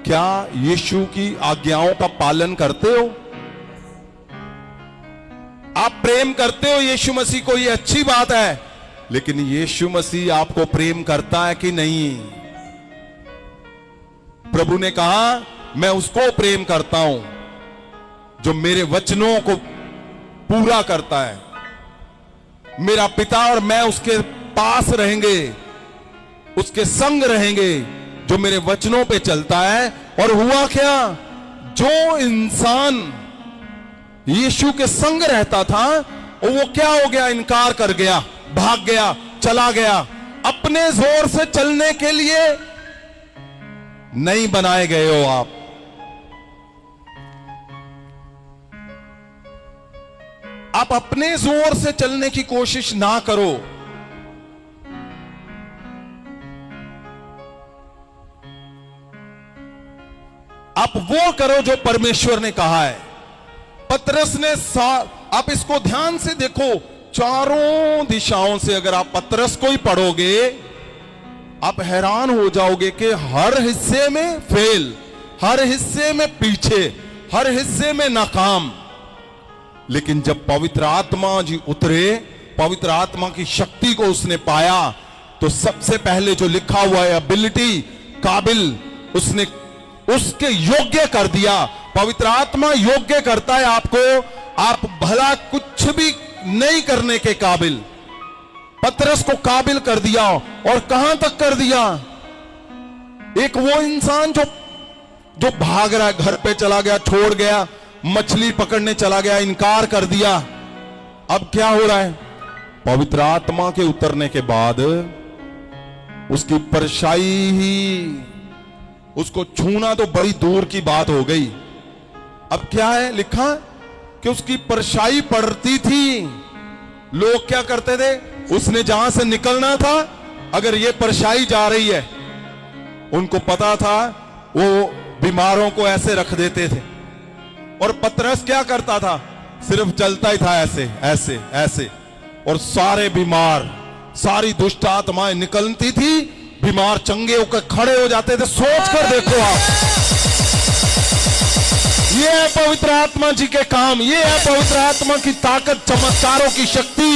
क्या यीशु की आज्ञाओं का पालन करते हो? आप प्रेम करते हो यीशु मसीह को, ये अच्छी बात है, लेकिन यीशु मसीह आपको प्रेम करता है कि नहीं? प्रभु ने कहा मैं उसको प्रेम करता हूं जो मेरे वचनों को पूरा करता है। मेरा पिता और मैं उसके पास रहेंगे, उसके संग रहेंगे जो मेरे वचनों पे चलता है। और हुआ क्या, जो इंसान यीशु के संग रहता था वो क्या हो गया, इनकार कर गया, भाग गया, चला गया। अपने जोर से चलने के लिए नहीं बनाए गए हो आप। आप अपने जोर से चलने की कोशिश ना करो। आप वो करो जो परमेश्वर ने कहा है। पतरस ने आप इसको ध्यान से देखो, चारों दिशाओं से अगर आप पतरस को ही पढ़ोगे आप हैरान हो जाओगे कि हर हिस्से में फेल, हर हिस्से में पीछे, हर हिस्से में नाकाम। लेकिन जब पवित्र आत्मा जी उतरे, पवित्र आत्मा की शक्ति को उसने पाया, तो सबसे पहले जो लिखा हुआ है एबिलिटी, काबिल, उसने उसके योग्य कर दिया। पवित्र आत्मा योग्य करता है आपको, आप भला कुछ भी नहीं करने के काबिल। पतरस को काबिल कर दिया, और कहां तक कर दिया? एक वो इंसान जो भाग रहा है, घर पे चला गया, छोड़ गया, मछली पकड़ने चला गया, इनकार कर दिया। अब क्या हो रहा है? पवित्र आत्मा के उतरने के बाद उसकी परछाई ही उसको छूना तो बड़ी दूर की बात हो गई। अब क्या है लिखा कि उसकी परछाई पड़ती थी। लोग क्या करते थे, उसने जहां से निकलना था, अगर ये परछाई जा रही है, उनको पता था, वो बीमारों को ऐसे रख देते थे। और पतरस क्या करता था, सिर्फ चलता ही था ऐसे ऐसे ऐसे, और सारे बीमार, सारी दुष्ट आत्माएं निकलती थी, बीमार चंगे होकर खड़े हो जाते थे। सोच कर देखो आप, ये है पवित्र आत्मा जी के काम, ये है पवित्र आत्मा की ताकत, चमत्कारों की शक्ति।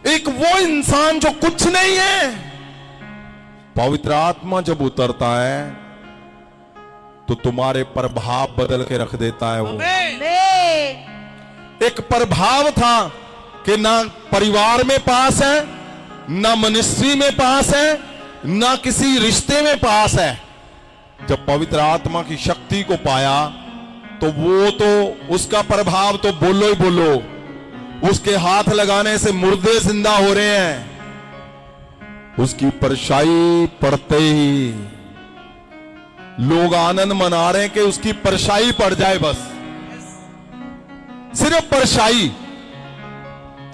एक वो इंसान जो कुछ नहीं है, पवित्र आत्मा जब उतरता है तो तुम्हारे प्रभाव बदल के रख देता है। वो एक प्रभाव था कि ना परिवार में पास है, ना मिनिस्ट्री में पास है, ना किसी रिश्ते में पास है। जब पवित्र आत्मा की शक्ति को पाया तो वो तो उसका प्रभाव तो बोलो ही बोलो, उसके हाथ लगाने से मुर्दे जिंदा हो रहे हैं। उसकी परछाई पड़ते ही लोग आनंद मना रहे हैं कि उसकी परछाई पड़ जाए, बस सिर्फ परछाई।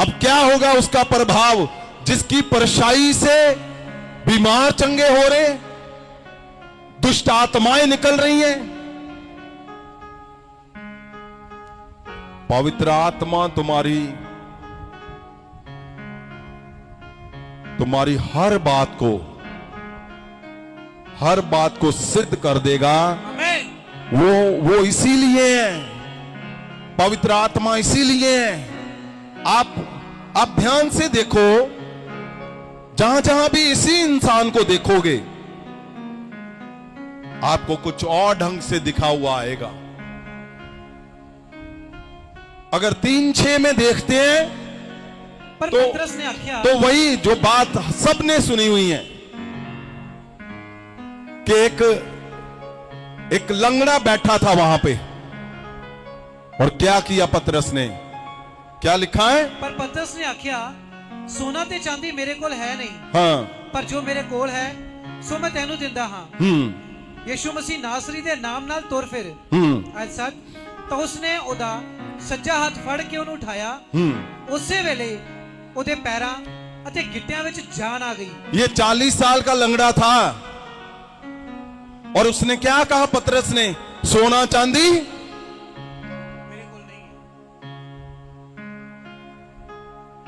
अब क्या होगा उसका प्रभाव? जिसकी परछाई से बीमार चंगे हो रहे, दुष्ट आत्माएं निकल रही हैं। पवित्र आत्मा तुम्हारी हर बात को सिद्ध कर देगा। वो इसीलिए है, पवित्र आत्मा इसीलिए है। आप ध्यान से देखो, जहां जहां भी इसी इंसान को देखोगे आपको कुछ और ढंग से दिखा हुआ आएगा। अगर 3:6 में देखते हैं पर तो पतरस ने आख्या, तो वही जो बात सबने सुनी हुई है कि एक लंगड़ा बैठा था वहां पे, और क्या किया पतरस ने, क्या लिखा है? पर पतरस ने आख्या, सोना ते चांदी मेरे कोल है नहीं, हाँ, पर जो मेरे कोल है सो मैं तेनू दिंदा हां। यीशु मसीह नासरी दे नाम नाल तुर फिर। ऐसा तो उसने ओदा सज्जा हाथ फड़ के ਉਹਨੂੰ उठाया। उसे वेले ओदे पैरां अते गिट्टियां विच जान आ गई। ये 40 साल का लंगड़ा था, और उसने क्या कहा पतरस ने? सोना चांदी मेरे कोल नहीं है।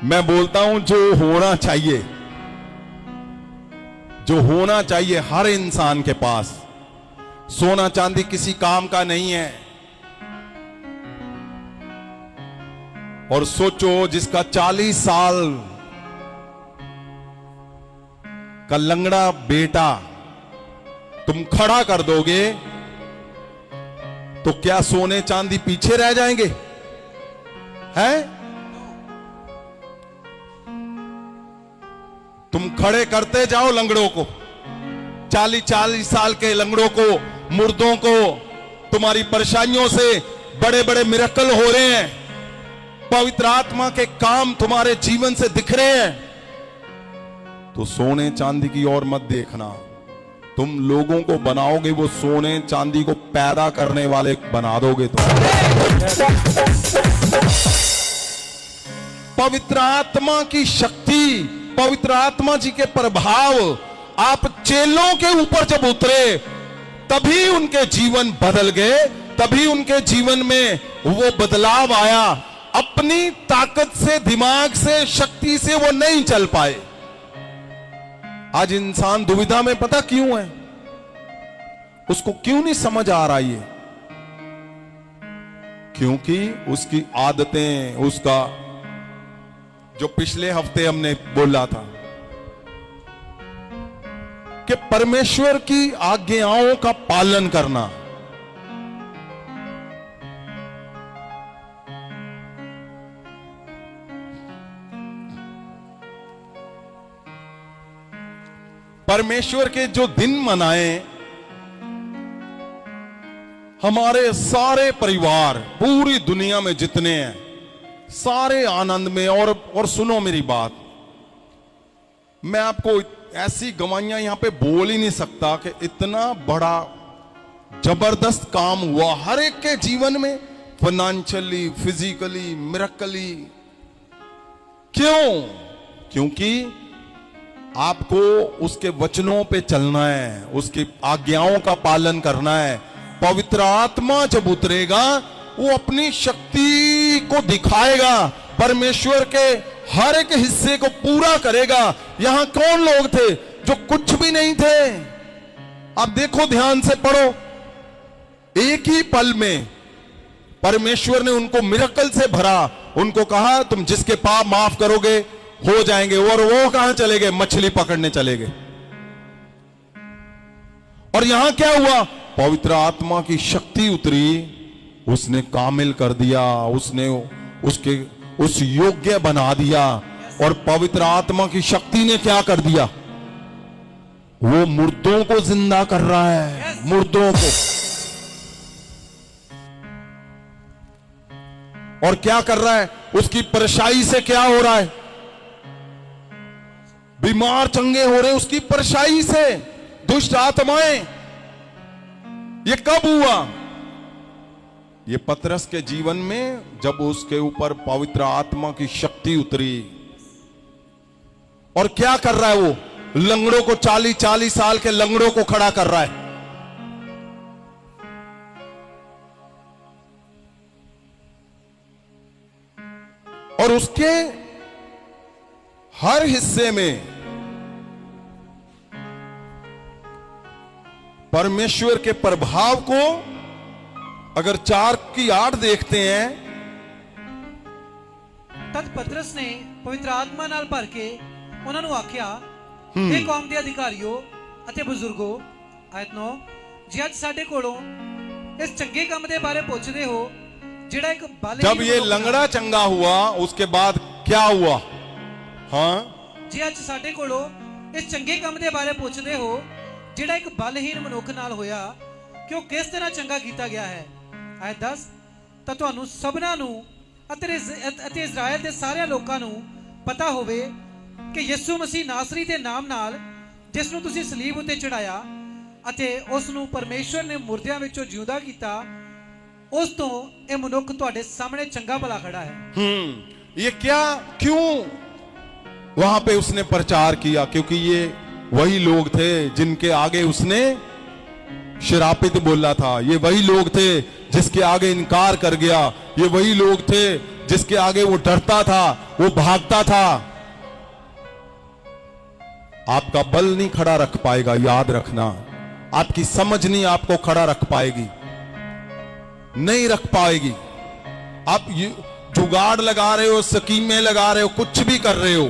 मैं बोलता हूं जो होना चाहिए, जो होना चाहिए हर इंसान के पास, सोना चांदी किसी काम का नहीं है। और सोचो जिसका 40 साल का लंगड़ा बेटा तुम खड़ा कर दोगे तो क्या सोने चांदी पीछे रह जाएंगे? हैं? तुम खड़े करते जाओ लंगड़ों को, 40 साल के लंगड़ों को, मुर्दों को। तुम्हारी परेशानियों से बड़े बड़े मिरेकल हो रहे हैं, पवित्र आत्मा के काम तुम्हारे जीवन से दिख रहे हैं। तो सोने चांदी की ओर मत देखना। तुम लोगों को बनाओगे, वो सोने चांदी को पैदा करने वाले बना दोगे तुम। पवित्र आत्मा की शक्ति, पवित्र आत्मा जी के प्रभाव आप चेलों के ऊपर जब उतरे, तभी उनके जीवन बदल गए, तभी उनके जीवन में वो बदलाव आया। अपनी ताकत से, दिमाग से, शक्ति से वो नहीं चल पाए। आज इंसान दुविधा में पता क्यों है? उसको क्यों नहीं समझ आ रहा ये? क्योंकि उसकी आदतें, उसका जो पिछले हफ्ते हमने बोला था कि परमेश्वर की आज्ञाओं का पालन करना, परमेश्वर के जो दिन मनाए, हमारे सारे परिवार पूरी दुनिया में जितने हैं सारे आनंद में। और सुनो मेरी बात, मैं आपको ऐसी गवाहियां यहां पे बोल ही नहीं सकता कि इतना बड़ा जबरदस्त काम हुआ हर एक के जीवन में, फाइनेंशियली, फिजिकली, मिरेकली। क्यों? क्योंकि आपको उसके वचनों पे चलना है, उसकी आज्ञाओं का पालन करना है। पवित्र आत्मा जब उतरेगा वो अपनी शक्ति को दिखाएगा, परमेश्वर के हर एक हिस्से को पूरा करेगा। यहां कौन लोग थे जो कुछ भी नहीं थे? आप देखो, ध्यान से पढ़ो, एक ही पल में परमेश्वर ने उनको मिरेकल से भरा। उनको कहा तुम जिसके पाप माफ करोगे हो जाएंगे, और वो कहां चले गए? मछली पकड़ने चले गए। और यहां क्या हुआ? पवित्र आत्मा की शक्ति उतरी, उसने कामिल कर दिया, उसने उसके उस योग्य बना दिया। और पवित्र आत्मा की शक्ति ने क्या कर दिया? वो मुर्दों को जिंदा कर रहा है, मुर्दों को। और क्या कर रहा है? उसकी परछाई से क्या हो रहा है? बीमार चंगे हो रहे उसकी परछाई से, दुष्ट आत्माएं। ये कब हुआ? ये पतरस के जीवन में, जब उसके ऊपर पवित्र आत्मा की शक्ति उतरी। और क्या कर रहा है वो? लंगड़ों को, 40 साल के लंगड़ों को खड़ा कर रहा है। और उसके हर हिस्से में परमेश्वर के प्रभाव को अगर 4:8 देखते हैं, तद पतरस ने पवित्र आत्मा नाल भर के ਉਹਨਾਂ ਨੂੰ ਆਖਿਆ, हे कौम ਦੇ ਅਧਿਕਾਰੀਓ ਅਤੇ ਬਜ਼ੁਰਗੋ। ਆਇਤ 9, ਜੇ ਅੱਜ ਸਾਡੇ ਕੋਲੋਂ ਇਸ ਚੰਗੇ ਕੰਮ ਦੇ ਬਾਰੇ ਪੁੱਛਦੇ ਹੋ ਜਿਹੜਾ ਇੱਕ ਬਲ जब ये लंगड़ा चंगा हुआ उसके बाद क्या हुआ? हाँ, ਜੇ ਅੱਜ ਸਾਡੇ ਕੋਲੋਂ ਇਸ ਚੰਗੇ ਕੰਮ ਦੇ ਬਾਰੇ ਪੁੱਛਦੇ ਹੋ ਜਿਹੜਾ ਇੱਕ ਬਲਹੀਨ ਮਨੁੱਖ ਨਾਲ ਹੋਇਆ ਕਿ ਉਹ ਕਿਸ ਤਰ੍ਹਾਂ ਚੰਗਾ ਕੀਤਾ ਗਿਆ ਹੈ, ਆਇਤ 10, ਤਾਂ ਤੁਹਾਨੂੰ ਸਭਨਾਂ ਨੂੰ ਅਤੇ ਇਜ਼ਰਾਈਲ ਦੇ ਸਾਰਿਆਂ ਲੋਕਾਂ ਨੂੰ ਪਤਾ ਹੋਵੇ ਕਿ ਯਿਸੂ ਮਸੀਹ ਨਾਸਰੀ ਦੇ ਨਾਮ ਨਾਲ ਜਿਸ ਨੂੰ ਤੁਸੀਂ ਸਲੀਬ ਉੱਤੇ ਚੜਾਇਆ ਅਤੇ ਉਸ ਨੂੰ ਪਰਮੇਸ਼ਵਰ ਨੇ ਮੁਰਦਿਆਂ ਵਿੱਚੋਂ ਜਿਉਂਦਾ ਕੀਤਾ, ਉਸ ਤੋਂ ਇਹ ਮਨੁੱਖ ਤੁਹਾਡੇ ਸਾਹਮਣੇ ਚੰਗਾ ਭਲਾ खड़ा है। ये क्या, क्यों वहां पे उसने प्रचार किया? क्योंकि ये वही लोग थे जिनके आगे उसने शरापित बोला था, ये वही लोग थे जिसके आगे इनकार कर गया, ये वही लोग थे जिसके आगे वो डरता था, वो भागता था। आपका बल नहीं खड़ा रख पाएगा, याद रखना। आपकी समझ नहीं आपको खड़ा रख पाएगी, नहीं रख पाएगी। आप जुगाड़ लगा रहे हो, स्कीमें लगा रहे हो, कुछ भी कर रहे हो।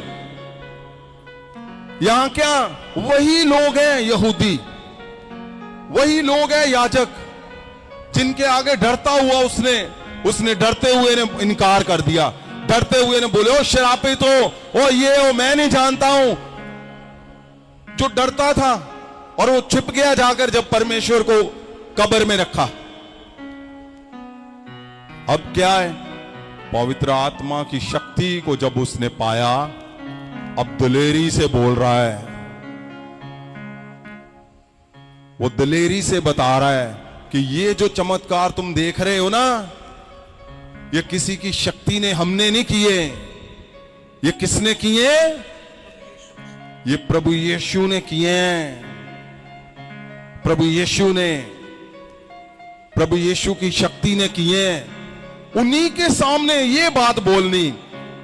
यहां क्या वही लोग हैं यहूदी, वही लोग हैं याजक जिनके आगे डरता हुआ उसने डरते हुए ने इनकार कर दिया, डरते हुए ने बोले ओ शरापित हो, ओ ये हो, मैं नहीं जानता हूं। जो डरता था और वो छिप गया जाकर जब परमेश्वर को कब्र में रखा। अब क्या है, पवित्र आत्मा की शक्ति को जब उसने पाया, अब दिलेरी से बोल रहा है, वो दिलेरी से बता रहा है कि ये जो चमत्कार तुम देख रहे हो ना, ये किसी की शक्ति ने, हमने नहीं किए। ये किसने किए? ये प्रभु यीशु ने किए हैं। प्रभु यीशु की शक्ति ने किए हैं। उन्हीं के सामने ये बात बोलनी।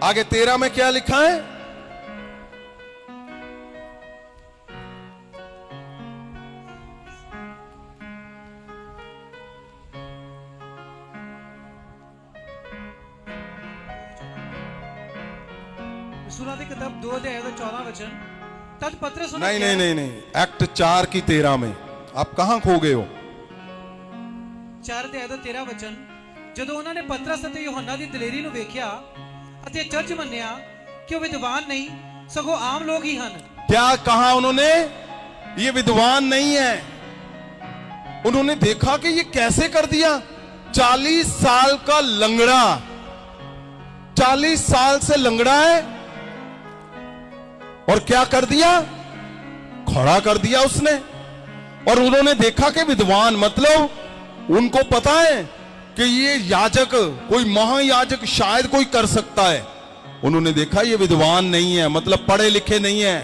आगे 13 में क्या लिखा है? सुना दी किताब 2 अध्याय 14 वचन। तद पतरस नहीं, एक्ट 4 की 13 में आप कहां खो गए हो? 4 अध्याय 13 वचन। ਜਦੋਂ ਉਹਨਾਂ ਨੇ ਪਤਰਸ ਅਤੇ ਯੋਹੰਨਾ ਦੀ ਦਲੇਰੀ ਨੂੰ ਵੇਖਿਆ ਅਤੇ ਜੱਜ ਮੰਨਿਆ ਕਿ ਉਹ ਵਿਦਵਾਨ ਨਹੀਂ ਸਗੋਂ ਆਮ ਲੋਕ ਹੀ ਹਨ। क्या कहा उन्होंने? ये विद्वान नहीं है। उन्होंने देखा कि ये कैसे कर दिया। 40 साल का लंगड़ा, 40 साल से लंगड़ा है और क्या कर दिया? खड़ा कर दिया उसने। और उन्होंने देखा कि विद्वान, मतलब उनको पता है कि ये याजक, कोई महायाजक शायद कोई कर सकता है। उन्होंने देखा ये विद्वान नहीं है, मतलब पढ़े लिखे नहीं है,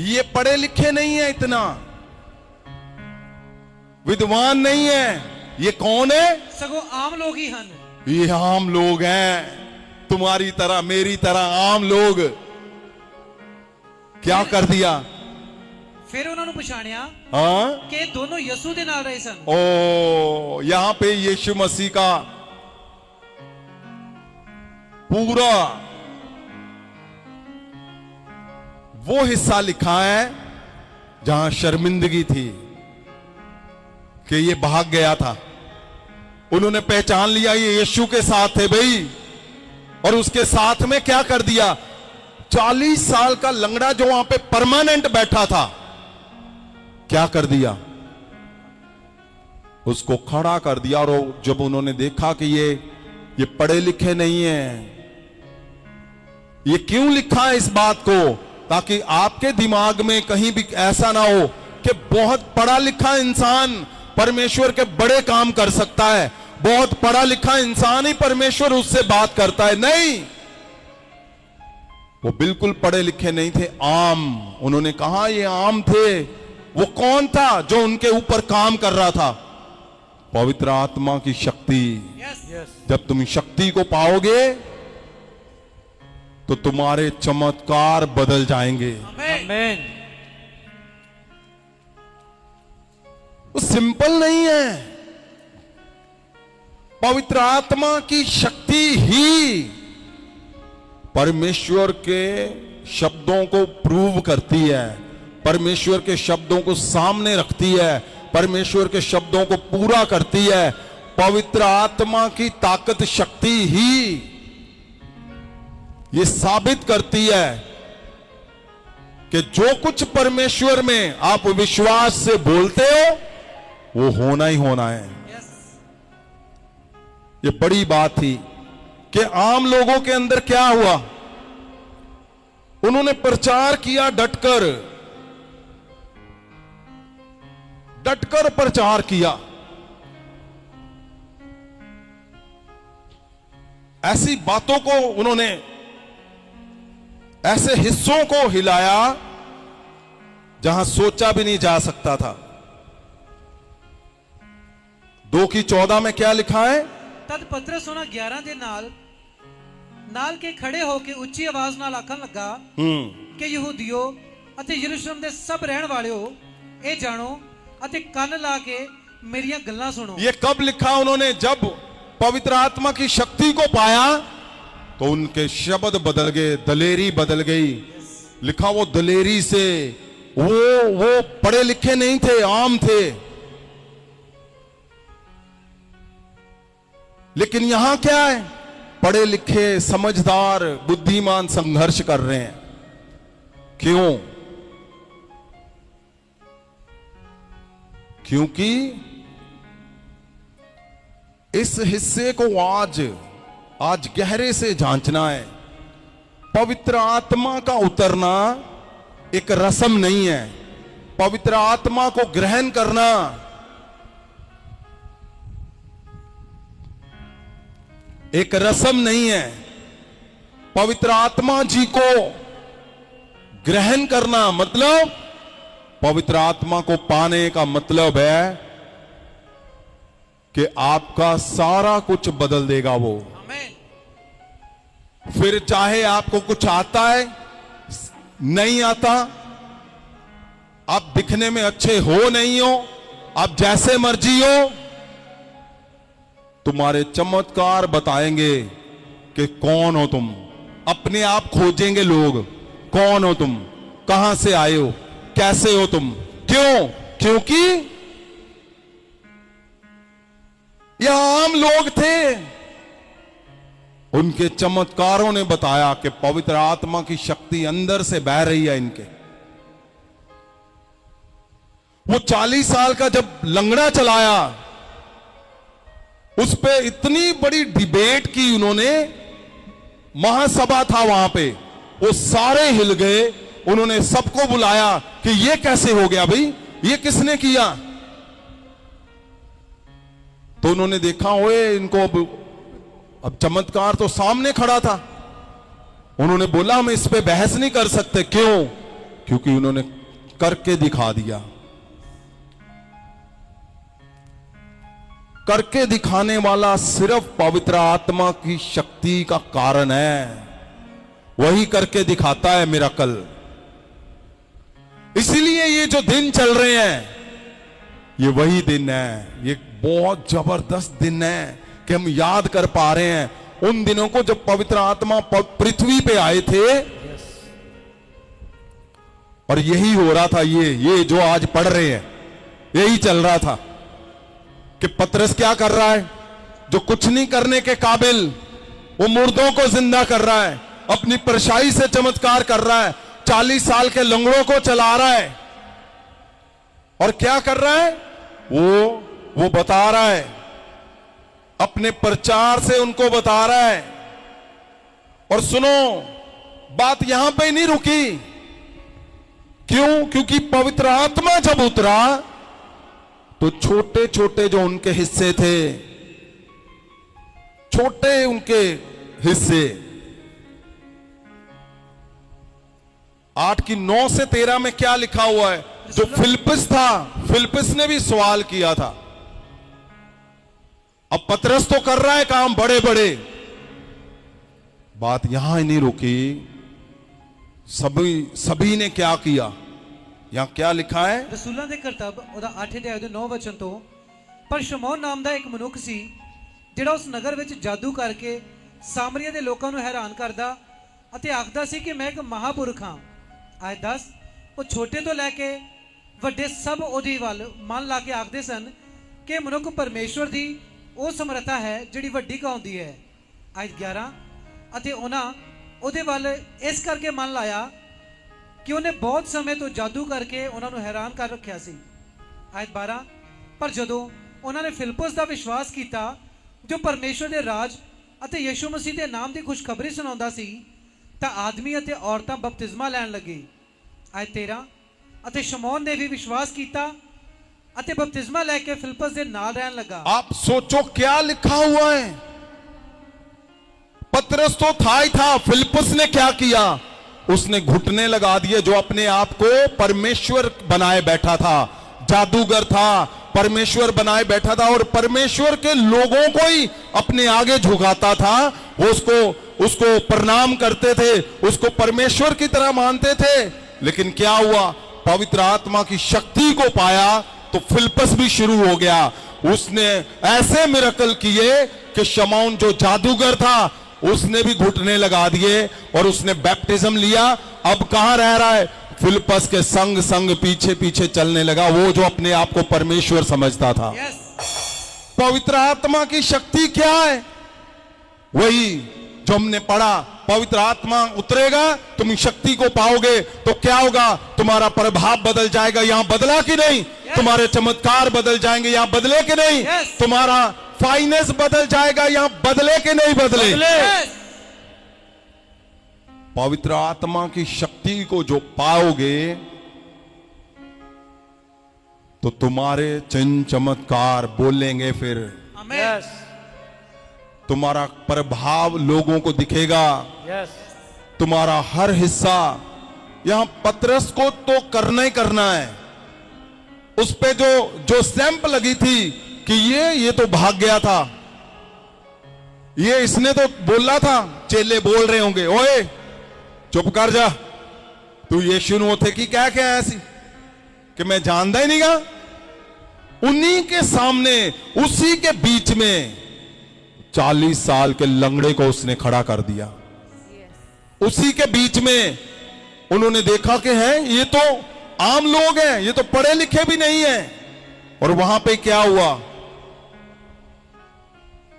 ये पढ़े लिखे नहीं है, इतना विद्वान नहीं है। ये कौन है? सगों आम लोग ही हन। ये आम लोग हैं, तुम्हारी तरह मेरी तरह आम लोग। क्या कर दिया? फिर उन्होंने पछाणिया हाँ कि दोनों यीशु के नाल रहे सन। ओ, यहां पे यीशु मसीह का पूरा वो हिस्सा लिखा है जहां शर्मिंदगी थी कि ये भाग गया था। उन्होंने पहचान लिया ये यीशु के साथ थे भाई, और उसके साथ में क्या कर दिया? 40 साल का लंगड़ा जो वहां पे परमानेंट बैठा था, क्या कर दिया? उसको खड़ा कर दिया। और जब उन्होंने देखा कि ये पढ़े लिखे नहीं है, ये क्यों लिखा है इस बात को? ताकि आपके दिमाग में कहीं भी ऐसा ना हो कि बहुत पढ़ा लिखा इंसान परमेश्वर के बड़े काम कर सकता है, बहुत पढ़ा लिखा इंसान ही परमेश्वर उससे बात करता है। नहीं, वो बिल्कुल पढ़े लिखे नहीं थे, आम। उन्होंने कहा ये आम थे। वो कौन था जो उनके ऊपर काम कर रहा था? पवित्र आत्मा की शक्ति। जब तुम शक्ति को पाओगे तो तुम्हारे चमत्कार बदल जाएंगे। आमीन। वो सिंपल नहीं है। पवित्र आत्मा की शक्ति ही परमेश्वर के शब्दों को प्रूव करती है, परमेश्वर के शब्दों को सामने रखती है, परमेश्वर के शब्दों को पूरा करती है। पवित्र आत्मा की ताकत शक्ति ही ये साबित करती है कि जो कुछ परमेश्वर में आप विश्वास से बोलते हो वो होना ही होना है। ये बड़ी बात थी कि आम लोगों के अंदर क्या हुआ, उन्होंने प्रचार किया, डटकर प्रचार किया। ऐसी बातों को उन्होंने, ऐसे हिस्सों को हिलाया जहां सोचा भी नहीं जा सकता था। 2:14 में क्या लिखा है? तद पतरस उन्हां 11 ਦੇ ਨਾਲ ਕੇ ਖੜੇ ਹੋ ਕੇ ਉੱਚੀ ਆਵਾਜ਼ ਨਾਲ ਆਖਣ ਲੱਗਾ ਕਿ ਯਹੂਦੀਓ ਅਤੇ ਯਰੂਸ਼ਲਮ ਦੇ ਸਭ ਰਹਿਣ ਵਾਲਿਓ, ਇਹ ਜਾਣੋ ਅਤੇ ਕੰਨ ਲਾ ਕੇ मेरियां गल्लां सुनो। ये कब लिखा उन्होंने? जब पवित्र आत्मा की शक्ति को पाया तो उनके शब्द बदल गए, दलेरी बदल गई। लिखा वो दलेरी से, वो पढ़े लिखे नहीं थे, आम थे, लेकिन यहां क्या है? पढ़े लिखे समझदार बुद्धिमान संघर्ष कर रहे हैं। क्यों? क्योंकि इस हिस्से को आज गहरे से जांचना है। पवित्र आत्मा का उतरना एक रस्म नहीं है। पवित्र आत्मा को ग्रहण करना एक रस्म नहीं है। पवित्र आत्मा जी को ग्रहण करना मतलब, पवित्र आत्मा को पाने का मतलब है कि आपका सारा कुछ बदल देगा वो। फिर चाहे आपको कुछ आता है, नहीं आता, आप दिखने में अच्छे हो नहीं हो, आप जैसे मर्जी हो, तुम्हारे चमत्कार बताएंगे कि कौन हो तुम। अपने आप खोजेंगे लोग, कौन हो तुम, कहां से आए हो, कैसे हो तुम। क्यों? क्योंकि यह आम लोग थे, उनके चमत्कारों ने बताया कि पवित्र आत्मा की शक्ति अंदर से बह रही है इनके। वो 40 साल का जब लंगड़ा चलाया, उस पे इतनी बड़ी डिबेट की उन्होंने, महासभा था वहां पे, वो सारे हिल गए। उन्होंने सबको बुलाया कि ये कैसे हो गया भाई, ये किसने किया? तो उन्होंने देखा ओए इनको अब चमत्कार तो सामने खड़ा था। उन्होंने बोला हम इस पे बहस नहीं कर सकते। क्यों? क्योंकि उन्होंने करके दिखा दिया। करके दिखाने वाला सिर्फ पवित्र आत्मा की शक्ति का कारण है। वही करके दिखाता है मिरेकल। इसीलिए ये जो दिन चल रहे हैं, ये वही दिन है। ये बहुत जबरदस्त दिन है कि हम याद कर पा रहे हैं उन दिनों को जब पवित्र आत्मा पृथ्वी पे आए थे। और यही हो रहा था, ये जो आज पढ़ रहे हैं, यही चल रहा था कि पतरस क्या कर रहा है? जो कुछ नहीं करने के काबिल, वो मुर्दों को जिंदा कर रहा है, अपनी परछाई से चमत्कार कर रहा है, 40 साल के लंगड़ों को चला रहा है। और क्या कर रहा है? वो बता रहा है, अपने प्रचार से उनको बता रहा है। और सुनो, बात यहां पे नहीं रुकी। क्यों? क्योंकि पवित्र आत्मा जब उतरा तो छोटे छोटे जो उनके हिस्से थे, छोटे उनके हिस्से, 8:9 से 13 में क्या लिखा हुआ है? जो फिलिप्पुस था, फिलिप्पुस ने भी सवाल किया था। अब पतरस तो कर रहा है काम बड़े बड़े। बात यहां ही नहीं रुकी। सभी ने क्या किया? यहां क्या लिखा है? रसूलां दे करतब ओदा 8 अध्याय दे 9 वचन तो, पर शमौन नाम दा एक मनुख सी ਜਿਹੜਾ उस नगर ਵਿੱਚ जादू करके सामरिया ਦੇ ਲੋਕਾਂ ਨੂੰ हैरान करदा ਅਤੇ ਆਖਦਾ ਸੀ कि मैं एक महापुरख हां। आय 10, वो छोटे तो लैके ਵੱਡੇ ਸਭ ਉਹਦੇ ਵੱਲ ਮਨ ਲਾ ਕੇ ਆਖਦੇ ਸਨ ਕਿ ਮਨੁੱਖ ਪਰਮੇਸ਼ਵਰ ਦੀ ਉਹ ਸਮਰੱਥਾ ਹੈ ਜਿਹੜੀ ਵੱਡੀ ਕਹਾਉਂਦੀ ਹੈ। ਆਇਤ 11 ਅਤੇ ਉਹਨਾਂ ਉਹਦੇ ਵੱਲ ਇਸ ਕਰਕੇ ਮਨ ਲਾਇਆ ਕਿ ਉਹਨੇ ਬਹੁਤ ਸਮੇਂ ਤੋਂ ਜਾਦੂ ਕਰਕੇ ਉਹਨਾਂ ਨੂੰ ਹੈਰਾਨ ਕਰ ਰੱਖਿਆ ਸੀ। ਆਇਤ 12 ਪਰ ਜਦੋਂ ਉਹਨਾਂ ਨੇ ਫਿਲਿਪਸ ਦਾ ਵਿਸ਼ਵਾਸ ਕੀਤਾ ਜੋ ਪਰਮੇਸ਼ਵਰ ਦੇ ਰਾਜ ਅਤੇ ਯਿਸੂ ਮਸੀਹ ਦੇ ਨਾਮ ਦੀ ਖੁਸ਼ਖਬਰੀ ਸੁਣਾਉਂਦਾ ਸੀ ਤਾਂ ਆਦਮੀ ਅਤੇ ਔਰਤਾਂ ਬਪਤਿਸਮਾ ਲੈਣ ਲੱਗੇ। ਆਇਤ 13 ਅਤੇ ਸ਼ਮੌਨ ने भी विश्वास किया ਅਤੇ बपतिस्मा लेके फिलिपस के नाल रहन लगा। आप सोचो क्या लिखा हुआ है। पतरस तो था ही था, फिलिपस ने क्या किया, उसने घुटने लगा दिए जो अपने आप को परमेश्वर बनाए बैठा था, जादूगर था, परमेश्वर बनाए बैठा था और परमेश्वर के लोगों को ही अपने आगे झुकाता था। उसको प्रणाम करते थे, उसको परमेश्वर की तरह मानते थे। लेकिन क्या हुआ, पवित्र आत्मा की शक्ति को पाया तो फिलिपस भी शुरू हो गया। उसने ऐसे मिरेकल किए कि शमौन जो जादूगर था उसने भी घुटने लगा दिए और उसने बैप्टिज्म लिया। अब कहां रह रहा है, फिलिपस के संग संग पीछे पीछे चलने लगा, वो जो अपने आप को परमेश्वर समझता था। पवित्र आत्मा की शक्ति क्या है, वही जो हमने पढ़ा, पवित्र आत्मा उतरेगा तुम शक्ति को पाओगे तो क्या होगा, तुम्हारा प्रभाव बदल जाएगा। यहां बदला कि नहीं, तुम्हारे चमत्कार बदल जाएंगे, यहां बदले कि नहीं, तुम्हारा फाइनेंस बदल जाएगा, यहां बदले कि नहीं बदले। पवित्र आत्मा की शक्ति को जो पाओगे तो तुम्हारे चिन्ह चमत्कार बोलेंगे, फिर तुम्हारा प्रभाव लोगों को दिखेगा। तुम्हारा हर हिस्सा, यहां पतरस को तो करना ही करना है। उस पे जो स्टैंप लगी थी कि ये तो भाग गया था, ये इसने तो बोला था, चेले बोल रहे होंगे ओए चुप कर जा, तू यीशु नु थे कि क्या क्या ऐसी कि मैं जानता ही नहीं गा। उन्हीं के सामने, उसी के बीच में 40 साल के लंगड़े को उसने खड़ा कर दिया। उसी के बीच में उन्होंने देखा कि हैं ये तो आम लोग हैं, ये तो पढ़े लिखे भी नहीं हैं। और वहां पे क्या हुआ,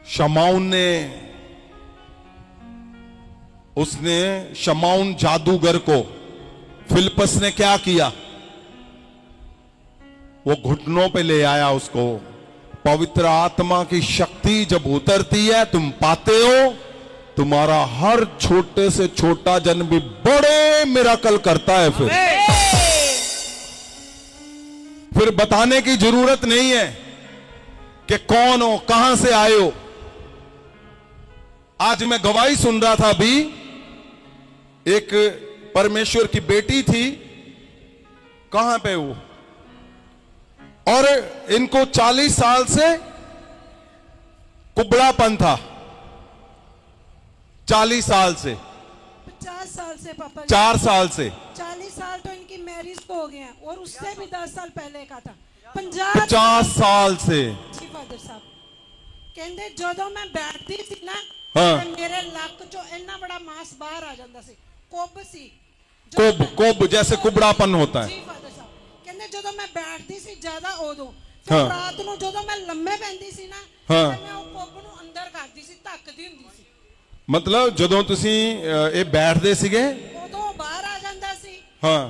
शमौन ने, उसने शमौन जादूगर को फिलिपस ने क्या किया, वो घुटनों पे ले आया उसको। पवित्र आत्मा की शक्ति जब उतरती है तुम पाते हो, तुम्हारा हर छोटे से छोटा जन भी बड़े मिराकल करता है। फिर बताने की जरूरत नहीं है कि कौन हो, कहां से आए हो। आज मैं गवाही सुन रहा था, अभी एक परमेश्वर की बेटी थी, कहां पे वो, और इनको 40 साल से कुबड़ापन था, 40 साल से, 50 साल से पापा, 4 साल से, 40 साल तो इनकी मैरिज को हो गए हैं और उससे भी 10 साल पहले का था। 50 साल से। जी फादर साहब कहते जो मैं बैठती सी ना, हाँ। मेरे लक चो इतना बड़ा मांस बाहर आ जाता सी, कोब सी, कोब जैसे कुबड़ापन होता है। जी फादर साहब कहते जो मैं बैठती सी ज्यादा उदों, हाँ। रात ਨੂੰ ਜਦੋਂ ਮੈਂ ਲੰਮੇ ਪੈਂਦੀ ਸੀ ਨਾ, हाँ। ਮੈਂ ਉਹ ਕੋਬ ਨੂੰ ਅੰਦਰ ਕਰਦੀ ਸੀ, ਧੱਕਦੀ ਹੁੰਦੀ ਸੀ। मतलब ਜਦੋਂ ਤੁਸੀਂ ਇਹ ਬੈਠਦੇ ਸੀਗੇ ਉਦੋਂ ਬਾਹਰ ਆ ਜਾਂਦਾ ਸੀ। ਹਾਂ,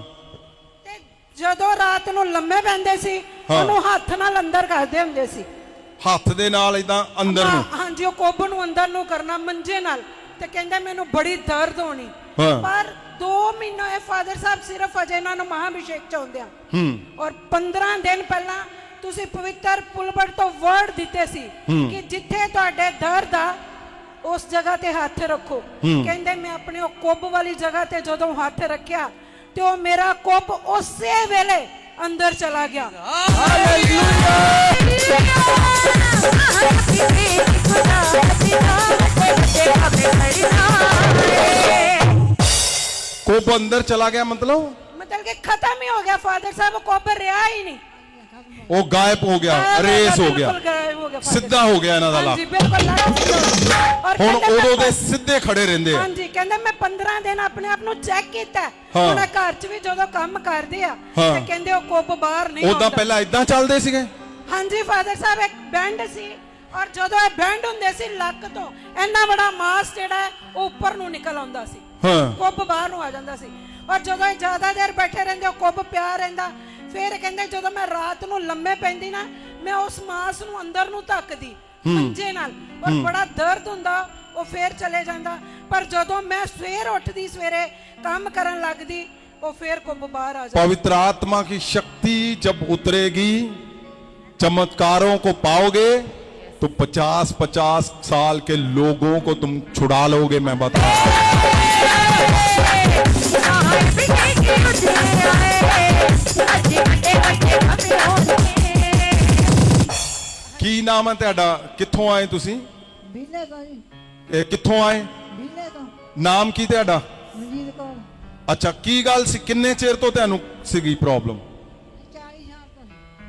ਤੇ ਜਦੋਂ ਰਾਤ ਨੂੰ ਲੰਮੇ ਪੈਂਦੇ ਸੀ, ਉਹਨੂੰ ਹੱਥ ਨਾਲ ਅੰਦਰ ਕਰਦੇ ਹੁੰਦੇ ਸੀ, ਹੱਥ ਦੇ ਨਾਲ ਇਦਾਂ ਅੰਦਰ ਨੂੰ। ਹਾਂਜੀ, ਉਹ ਕੋਬ ਨੂੰ ਅੰਦਰ ਨੂੰ ਕਰਨਾ ਮੰਜੇ ਨਾਲ, ਤੇ ਕਹਿੰਦੇ ਮੈਨੂੰ ਬੜੀ ਦਰਦ ਹੋਣੀ। ਹਾਂ। ਪਰ 2 ਮਹੀਨੇ ਇਹ ਫਾਦਰ ਸਾਹਿਬ ਸਿਰਫ ਅਜੇ ਇਹਨਾਂ ਨੂੰ ਮਹਾਭਿਸ਼ੇਕ ਚ ਆਉਂਦੇ ਆ। ਔਰ 15 ਦਿਨ ਪਹਿਲਾਂ ਤੁਸੀਂ ਪਵਿੱਤਰ ਪੁਲਬੜ ਤੋਂ ਵਰਡ ਦਿੱਤੇ ਸੀ ਕਿ ਜਿੱਥੇ ਤੁਹਾਡੇ ਦਰਦ ਆ ਉਸ ਜਗ੍ਹਾ ਤੇ ਹੱਥ ਰੱਖੋ। ਕਹਿੰਦੇ ਮੈਂ ਆਪਣੇ ਉਹ ਕੁੱਬ ਵਾਲੀ ਜਗ੍ਹਾ ਤੇ ਜਦੋਂ ਹੱਥ ਰੱਖਿਆ ਤੇ ਉਹ ਮੇਰਾ ਕੁੱਬ ਉਸੇ ਵੇਲੇ ਅੰਦਰ ਚਲਾ ਗਿਆ। कुब अंदर चला गया, मतलब कि खत्म ही हो गया फादर साहब, कुब रहा ही नहीं। वो गायब हो गया, रेस हो गया, ਸਿੱਧਾ ਹੋ ਗਿਆ ਇਹਨਾਂ ਦਾ ਲੱਕ। ਹਾਂਜੀ ਬਿਲਕੁਲ ਲੱਕ। ਔਰ ਹੁਣ ਉਦੋਂ ਦੇ ਸਿੱਧੇ ਖੜੇ ਰਹਿੰਦੇ ਆ। ਹਾਂਜੀ ਕਹਿੰਦੇ ਮੈਂ 15 ਦਿਨ ਆਪਣੇ ਆਪ ਨੂੰ ਚੈੱਕ ਕੀਤਾ। ਹਾਂ। ਹੁਣ ਘਰ 'ਚ ਵੀ ਜਦੋਂ ਕੰਮ ਕਰਦੇ ਆ ਹਾਂ। ਤੇ ਕਹਿੰਦੇ ਉਹ ਕੁੱਬ ਬਾਹਰ ਨਹੀਂ ਆਉਂਦਾ। ਉਦਾਂ ਪਹਿਲਾਂ ਇਦਾਂ ਚੱਲਦੇ ਸੀਗੇ। ਹਾਂਜੀ ਫਾਦਰ ਸਾਹਿਬ ਇੱਕ ਬੈਂਡ ਸੀ ਔਰ ਜਦੋਂ ਇਹ ਬੈਂਡ ਹੁੰਦੇ ਸੀ ਲੱਕ ਤੋਂ ਇੰਨਾ ਬੜਾ ਮਾਸ ਜਿਹੜਾ ਹੈ ਉਹ ਉੱਪਰ ਨੂੰ ਨਿਕਲ ਆਉਂਦਾ ਸੀ। ਹਾਂ। ਕੁੱਬ ਬਾਹਰ ਨੂੰ ਆ ਜਾਂਦਾ ਸੀ ਔਰ ਜਦੋਂ ਇਹ ਜ਼ਿਆਦਾ ਦੇਰ ਬੈਠੇ ਰਹਿੰਦੇ ਉਹ ਕੁੱਬ ਪਿਆ ਰਹਿੰਦਾ। ਫਿਰ ਕਹਿੰਦੇ ਜਦੋਂ ਮੈਂ ਰਾਤ ਨੂੰ ਲੰਮੇ ਪੈਂਦੀ ਨਾ ਮੈਂ ਉਸ ਮਾਸ ਨੂੰ ਅੰਦਰ ਨੂੰ ਧੱਕਦੀ ਮੰਜੇ ਨਾਲ ਔਰ ਬੜਾ ਦਰਦ ਹੁੰਦਾ ਉਹ ਫਿਰ ਚਲੇ ਜਾਂਦਾ। ਪਰ ਜਦੋਂ ਮੈਂ ਸਵੇਰ ਉੱਠਦੀ ਸਵੇਰੇ ਕੰਮ ਕਰਨ ਲੱਗਦੀ वो फिर कुंभ बाहर आ जाए। पवित्र आत्मा की शक्ति जब उतरेगी, चमत्कारों को पाओगे तो 50-50 साल के लोगों को तुम छुड़ा लोगे। मैं बता की नाम है तेरा? कित्थों आए तुसी? बिले तो जी। कित्थों आए? बिले तो। नाम की तेरा? मजीद कौर। अच्छा की गल सी किन्ने चेर तो तेनू सीगी प्रॉब्लम? 40 साल तो।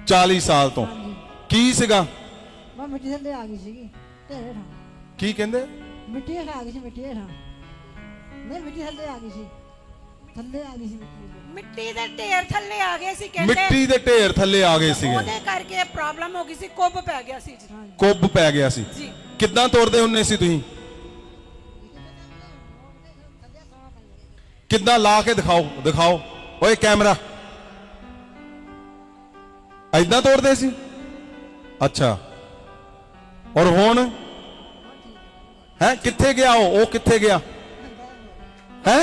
40 साल तो की सीगा? मैं मिट्टी थल्ले आ गई सी तेरे ठा। की कहंदे? मिट्टी हेठ आ गई सी मिट्टी हेठा। मैं मिट्टी थल्ले आ गई सी। थल्ले आ गई सी मिट्टी दे ढेर थल्ले आ गए सी कहंदे। मिट्टी दे ढेर थल्ले आ गए सीगे। ਉਹਦੇ ਕਰਕੇ ਪ੍ਰੋਬਲਮ ਹੋ ਗਈ ਸੀ ਕੁੱਬ ਪੈ ਗਿਆ ਸੀ ਜੀ। ਕੁੱਬ ਪੈ ਗਿਆ ਸੀ ਜੀ। ਕਿੱਦਾਂ ਤੋੜਦੇ ਹੁੰਨੇ ਸੀ ਤੁਸੀਂ? कितना ला के दिखाओ दिखाओ ओए कैमरा। इदा तोड़ते सी? अच्छा और हुण है किथे गया? वो किथे गया है?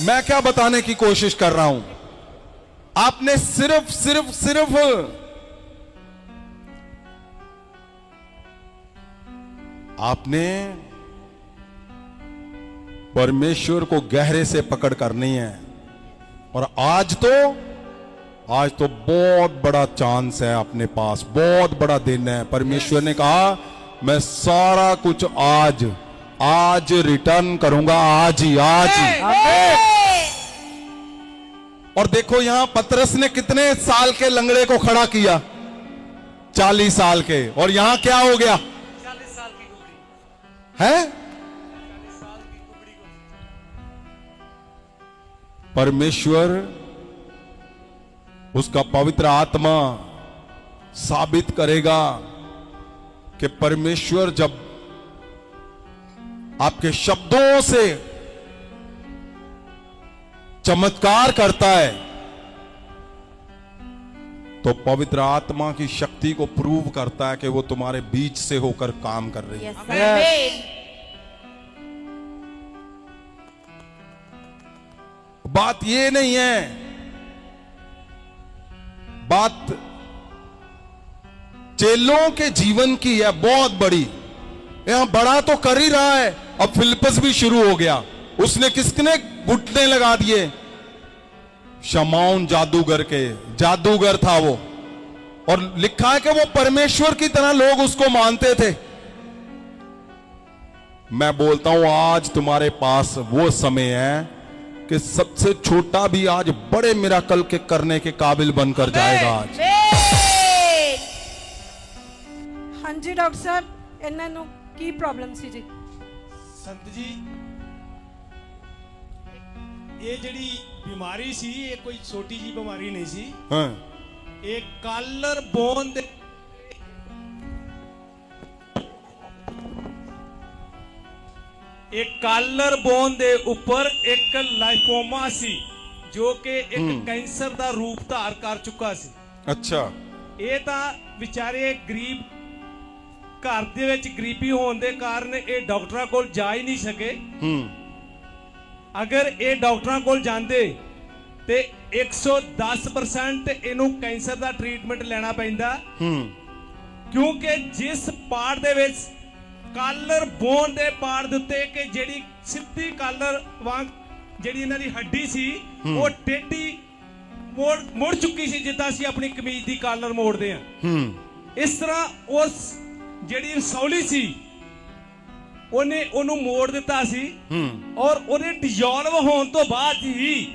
मैं क्या बताने की कोशिश कर रहा हूं, आपने सिर्फ सिर्फ सिर्फ आपने परमेश्वर को गहरे से पकड़ करनी है। और आज तो बहुत बड़ा चांस है अपने पास, बहुत बड़ा दिन है। परमेश्वर ने कहा मैं सारा कुछ आज रिटर्न करूंगा, आज ही। और देखो यहां पतरस ने कितने साल के लंगड़े को खड़ा किया? 40 साल के। और यहां क्या हो गया? 40 साल की कुबड़ी है। 40 साल की कुबड़ी को परमेश्वर उसका पवित्र आत्मा साबित करेगा कि परमेश्वर जब आपके शब्दों से चमत्कार करता है तो पवित्र आत्मा की शक्ति को प्रूव करता है कि वो तुम्हारे बीच से होकर काम कर रही है। बात ये नहीं है, बात चेलों के जीवन की है बहुत बड़ी। यहां बड़ा तो कर ही रहा है। अब फिलिप्पस भी शुरू हो गया। उसने किसने घुटने लगा दिए? शमौन जादूगर था वो। और लिखा है कि वो परमेश्वर की तरह लोग उसको मानते थे। मैं बोलता हूं आज तुम्हारे पास वो समय है कि सबसे छोटा भी आज बड़े मिराकल के करने के काबिल बनकर जाएगा। आज हाँ जी डॉक्टर साहब इन्हों की प्रॉब्लम सी जी? संत जी ये जड़ी बीमारी सी ये कोई छोटी जी बीमारी नहीं सी। हाँ। एक कॉलर बोन दे एक कॉलर बोन दे ऊपर एक लाइपोमा सी जो कि एक कैंसर दा रूप धार कर चुका सी। अच्छा। ये ता बेचारे गरीब ਘਰ ਦੇ ਵਿੱਚ ਗਰੀਬੀ ਹੋਣ ਦੇ ਕਾਰਨ ਇਹ ਡਾਕਟਰਾਂ ਕੋਲ ਜਾ ਹੀ ਨਹੀਂ ਸਕੇ। ਅਗਰ ਇਹ ਡਾਕਟਰਾਂ ਕੋਲ ਜਾਂਦੇ ਤੇ 110% ਇਹਨੂੰ ਕੈਂਸਰ ਦਾ ਟ੍ਰੀਟਮੈਂਟ ਲੈਣਾ ਪੈਂਦਾ, ਕਿਉਂਕਿ ਜਿਸ ਪਾਰਟ ਦੇ ਵਿੱਚ ਕਾਲਰ ਬੋਨ ਦੇ ਪਾਰਟ ਦੇ ਉੱਤੇ ਕਿ ਜਿਹੜੀ ਸਿੱਧੀ ਕਾਲਰ ਵਾਂਗ ਜਿਹੜੀ ਇਹਨਾਂ ਦੀ ਹੱਡੀ ਸੀ ਉਹ ਟੇਢੀ ਮੁੜ ਚੁੱਕੀ ਸੀ, ਜਿੱਦਾਂ ਅਸੀਂ ਆਪਣੀ ਕਮੀਜ਼ ਦੀ ਕਾਲਰ ਮੋੜਦੇ ਆ। ਇਸ ਤਰ੍ਹਾਂ ਉਸ ਜਿਹੜੀ ਰਸੌਲੀ ਸੀ ਉਹਨੇ ਉਹਨੂੰ ਮੋੜ ਦਿੱਤਾ ਸੀ, ਔਰ ਉਹਦੇ ਡਿਸੋਲਵ ਹੋਣ ਤੋਂ ਬਾਅਦ ਹੀ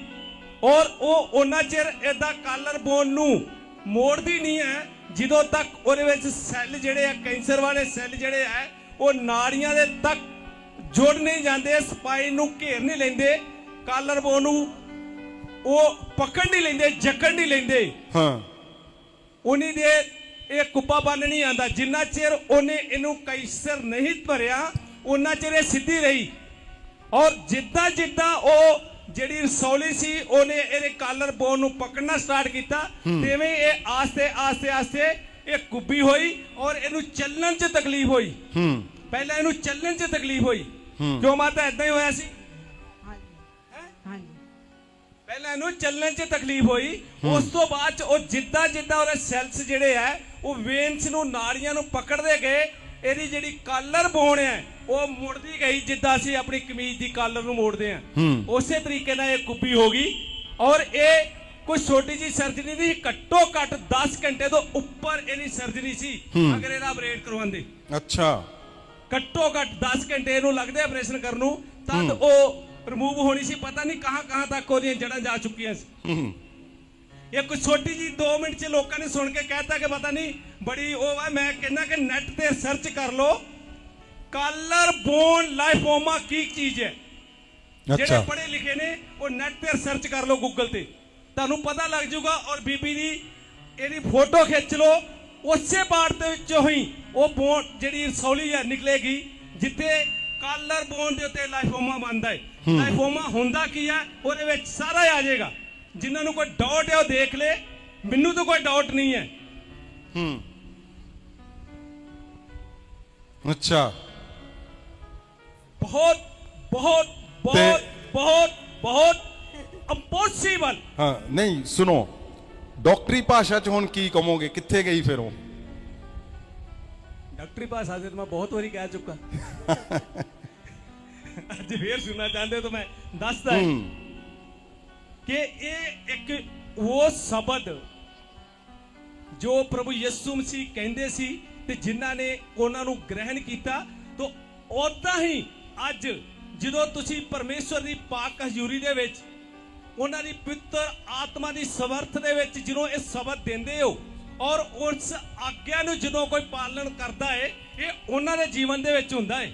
ਔਰ ਉਹ ਉਹਨਾਂ ਚਿਰ ਏਦਾਂ ਕਾਲਰ ਬੋਨ ਨੂੰ ਮੋੜਦੀ ਨਹੀਂ ਹੈ ਜਦੋਂ ਤੱਕ ਉਹਦੇ ਵਿੱਚ ਸੈੱਲ ਜਿਹੜੇ ਆ, ਕੈਂਸਰ ਵਾਲੇ ਸੈੱਲ ਜਿਹੜੇ ਆ ਉਹ ਨਾੜੀਆਂ ਦੇ ਤੱਕ ਜੁੜ ਨਹੀਂ ਜਾਂਦੇ, ਸਪਾਈਨ ਨੂੰ ਘੇਰ ਨਹੀਂ ਲੈਂਦੇ, ਕਾਲਰ ਬੋਨ ਨੂੰ ਉਹ ਪਕੜ ਨਹੀਂ ਲੈਂਦੇ, ਜਕੜ ਨਹੀਂ ਲੈਂਦੇ। ਉਹਨੀ ਦੇ ਇਹ ਕੁੱਪਾ ਬੰਨ ਨਹੀਂ ਆਂਦਾ। ਜਿੰਨਾ ਚਿਰ ਉਹਨੇ ਇਹਨੂੰ ਕੈਂਸਰ ਨਹੀਂ ਭਰਿਆ ਉਹਨਾਂ ਚਿਰ ਇਹ ਸਿੱਧੀ ਰਹੀ, ਔਰ ਜਿੱਦਾਂ ਜਿੱਦਾਂ ਉਹ ਜਿਹੜੀ ਰਸੌਲੀ ਸੀ ਉਹਨੇ ਇਹਦੇ ਕਾਲਰ ਬੋਨ ਨੂੰ ਪਕੜਨਾ ਸਟਾਰਟ ਕੀਤਾ, ਤਿਵੇਂ ਇਹ ਆਸਤੇ ਆਸਤੇ ਆਸਤੇ ਇਹ ਕੁੱਬੀ ਹੋਈ ਔਰ ਇਹਨੂੰ ਚੱਲਣ 'ਚ ਤਕਲੀਫ ਹੋਈ। ਪਹਿਲਾਂ ਇਹਨੂੰ ਚੱਲਣ 'ਚ ਤਕਲੀਫ ਹੋਈ, ਕਿਉਂ ਮਾਤਾ? ਏਦਾਂ ਹੀ ਹੋਇਆ ਸੀ। ਪਹਿਲਾਂ ਇਹਨੂੰ ਚੱਲਣ 'ਚ ਤਕਲੀਫ ਹੋਈ, ਉਸ ਤੋਂ ਬਾਅਦ 'ਚ ਉਹ ਜਿੱਦਾਂ ਜਿੱਦਾਂ ਉਹਦੇ ਸੈਲਸ ਜਿਹੜੇ ਆ ਉਹ ਵੇਨਸ ਨੂੰ, ਨਾੜੀਆਂ ਨੂੰ ਪਕੜਦੇ ਗਏ, ਇਹਦੀ ਜਿਹੜੀ ਕਾਲਰ ਬੋਨ ਹੈ ਉਹ ਮੁੜਦੀ ਗਈ, ਜਿੱਦਾਂ ਅਸੀਂ ਆਪਣੀ ਕਮੀਜ਼ ਦੀ ਕਾਲਰ ਨੂੰ ਮੋੜਦੇ ਆ, ਉਸੇ ਤਰੀਕੇ ਨਾਲ ਇਹ ਕੁੱਬੀ ਹੋ ਗਈ। ਔਰ ਇਹ ਕੋਈ ਛੋਟੀ ਜੀ ਸਰਜਰੀ ਨਹੀਂ, ਘੱਟੋ ਘੱਟ 10 ਘੰਟੇ ਤੋਂ ਉੱਪਰ ਇਹਦੀ ਸਰਜਰੀ ਸੀ ਅਗਰ ਇਹਦਾ ਆਪਰੇਟ ਕਰਵਾਉਂਦੇ। अच्छा, ਘੱਟੋ ਘੱਟ 10 ਘੰਟੇ ਇਹਨੂੰ ਲੱਗਦੇ ਆਪਰੇਸ਼ਨ ਕਰਨ ਨੂੰ, ਤਦ ਉਹ ਰਿਮੂਵ ਹੋਣੀ ਸੀ। ਪਤਾ ਨਹੀਂ ਕਹਾਂ ਤੱਕ ਉਹਦੀਆਂ ਜੜਾਂ ਜਾ ਚੁੱਕੀਆਂ ਸੀ। ਇਹ ਕੋਈ ਛੋਟੀ ਜੀ 2 ਮਿੰਟ 'ਚ ਲੋਕਾਂ ਨੇ ਸੁਣ ਕੇ ਕਹਿਤਾ ਕਿ ਪਤਾ ਨਹੀਂ ਬੜੀ ਉਹ ਹੈ। ਮੈਂ ਕਹਿੰਦਾ ਕਿ ਨੈਟ ਤੇ ਸਰਚ ਕਰ ਲਓ ਕਾਲਰ ਬੋਨ ਲਾਈਫੋਮਾ ਕੀ ਚੀਜ਼ ਹੈ। ਜਿਹੜੇ ਪੜ੍ਹੇ ਲਿਖੇ ਨੇ ਉਹ ਨੈਟ ਤੇ ਸਰਚ ਕਰ ਲਓ ਗੂਗਲ ਤੇ, ਤੁਹਾਨੂੰ ਪਤਾ ਲੱਗ ਜਾਊਗਾ। ਔਰ ਬੀਬੀ ਦੀ ਇਹਦੀ ਫੋਟੋ ਖਿੱਚ ਲਓ, ਉਸੇ ਪਾਰਟ ਦੇ ਵਿੱਚੋਂ ਹੀ ਉਹ ਬੋਨ ਜਿਹੜੀ ਰਸੌਲੀ ਹੈ ਨਿਕਲੇਗੀ ਜਿੱਥੇ ਕਾਲਰ ਬੋਨ ਦੇ ਉੱਤੇ ਲਾਈਫੋਮਾ ਬਣਦਾ ਹੈ। ਲਾਈਫੋਮਾ ਹੁੰਦਾ ਕੀ ਹੈ ਉਹਦੇ ਵਿੱਚ ਸਾਰਾ ਆ ਜਾਏਗਾ। ਜਿਨ੍ਹਾਂ ਨੂੰ ਕੋਈ ਡਾਊਟ ਹੈ ਉਹ ਦੇਖ ਲੈ, ਮੈਨੂੰ ਤਾਂ ਕੋਈ ਡਾਊਟ ਨਹੀਂ ਹੈ। अच्छा, बहुत बहुत बहुत बहुत बहुत impossible। हाँ नहीं सुनो, डॉक्टरी भाषा च हुण की कहोगे, कित्थे गई फिर वो? डॉक्टरी भाषा से तो मैं बहुत बारी कह चुका। अज फिर सुनना चाहते तो मैं दसदा कि ये एक वो शब्द जो प्रभु यीशु मसीह कहंदे सी ते जिन्हां ने उन्हां नूं ग्रहण कीता, तो उदां ही अज ਜਦੋਂ ਤੁਸੀਂ ਪਰਮੇਸ਼ਵਰ ਦੀ ਪਾਕ ਹਜ਼ੂਰੀ ਦੇ ਵਿੱਚ ਉਹਨਾਂ ਦੀ ਪਵਿੱਤਰ ਆਤਮਾ ਦੀ ਸਮਰਥ ਦੇ ਵਿੱਚ ਜਦੋਂ ਇਹ ਸ਼ਬਦ ਦਿੰਦੇ ਹੋ ਔਰ ਉਸ ਆਗਿਆ ਨੂੰ ਜਦੋਂ ਕੋਈ ਪਾਲਣ ਕਰਦਾ ਹੈ, ਇਹ ਉਹਨਾਂ ਦੇ ਜੀਵਨ ਦੇ ਵਿੱਚ ਹੁੰਦਾ ਹੈ।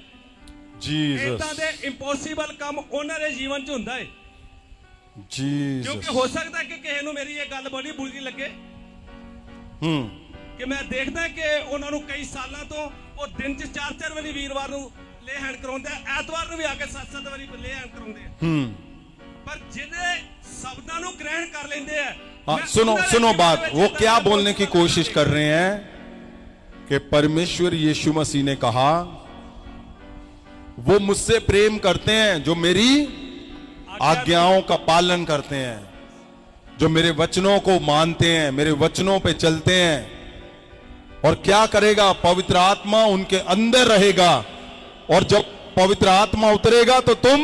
ਜੀਸਸ ਇਦਾਂ ਦੇ ਇੰਪੋਸੀਬਲ ਕੰਮ ਉਹਨਾਂ ਦੇ ਜੀਵਨ 'ਚ ਹੁੰਦਾ ਹੈ। ਜੀਸਸ ਕਿਉਂਕਿ ਹੋ ਸਕਦਾ ਕਿ ਕਿਸੇ ਨੂੰ ਮੇਰੀ ਇਹ ਗੱਲ ਬੜੀ ਬੁਰੀ ਲੱਗੇ ਕਿ ਮੈਂ ਦੇਖਦਾ ਕਿ ਉਹਨਾਂ ਨੂੰ ਕਈ ਸਾਲਾਂ ਤੋਂ ਉਹ ਦਿਨ 'ਚ 4-4 ਵਾਰੀ ਵੀਰਵਾਰ ਨੂੰ ले हैंड कराउंदे, ऐतवार ਨੂੰ ਵੀ ਆ ਕੇ 7-7 ਵਾਰੀ ले हैंड कराउंदे पर जिन्हें शब्दां ਨੂੰ ग्रहण कर लेंदे हैं। सुनो बात, वो क्या बोलने की कोशिश कर रहे हैं कि परमेश्वर यीशु मसीह ने कहा वो मुझसे प्रेम करते हैं जो मेरी आज्ञाओं का पालन करते हैं, जो मेरे वचनों को मानते हैं, मेरे वचनों पे चलते हैं। और क्या करेगा? पवित्र आत्मा उनके अंदर रहेगा, और जब पवित्र आत्मा उतरेगा तो तुम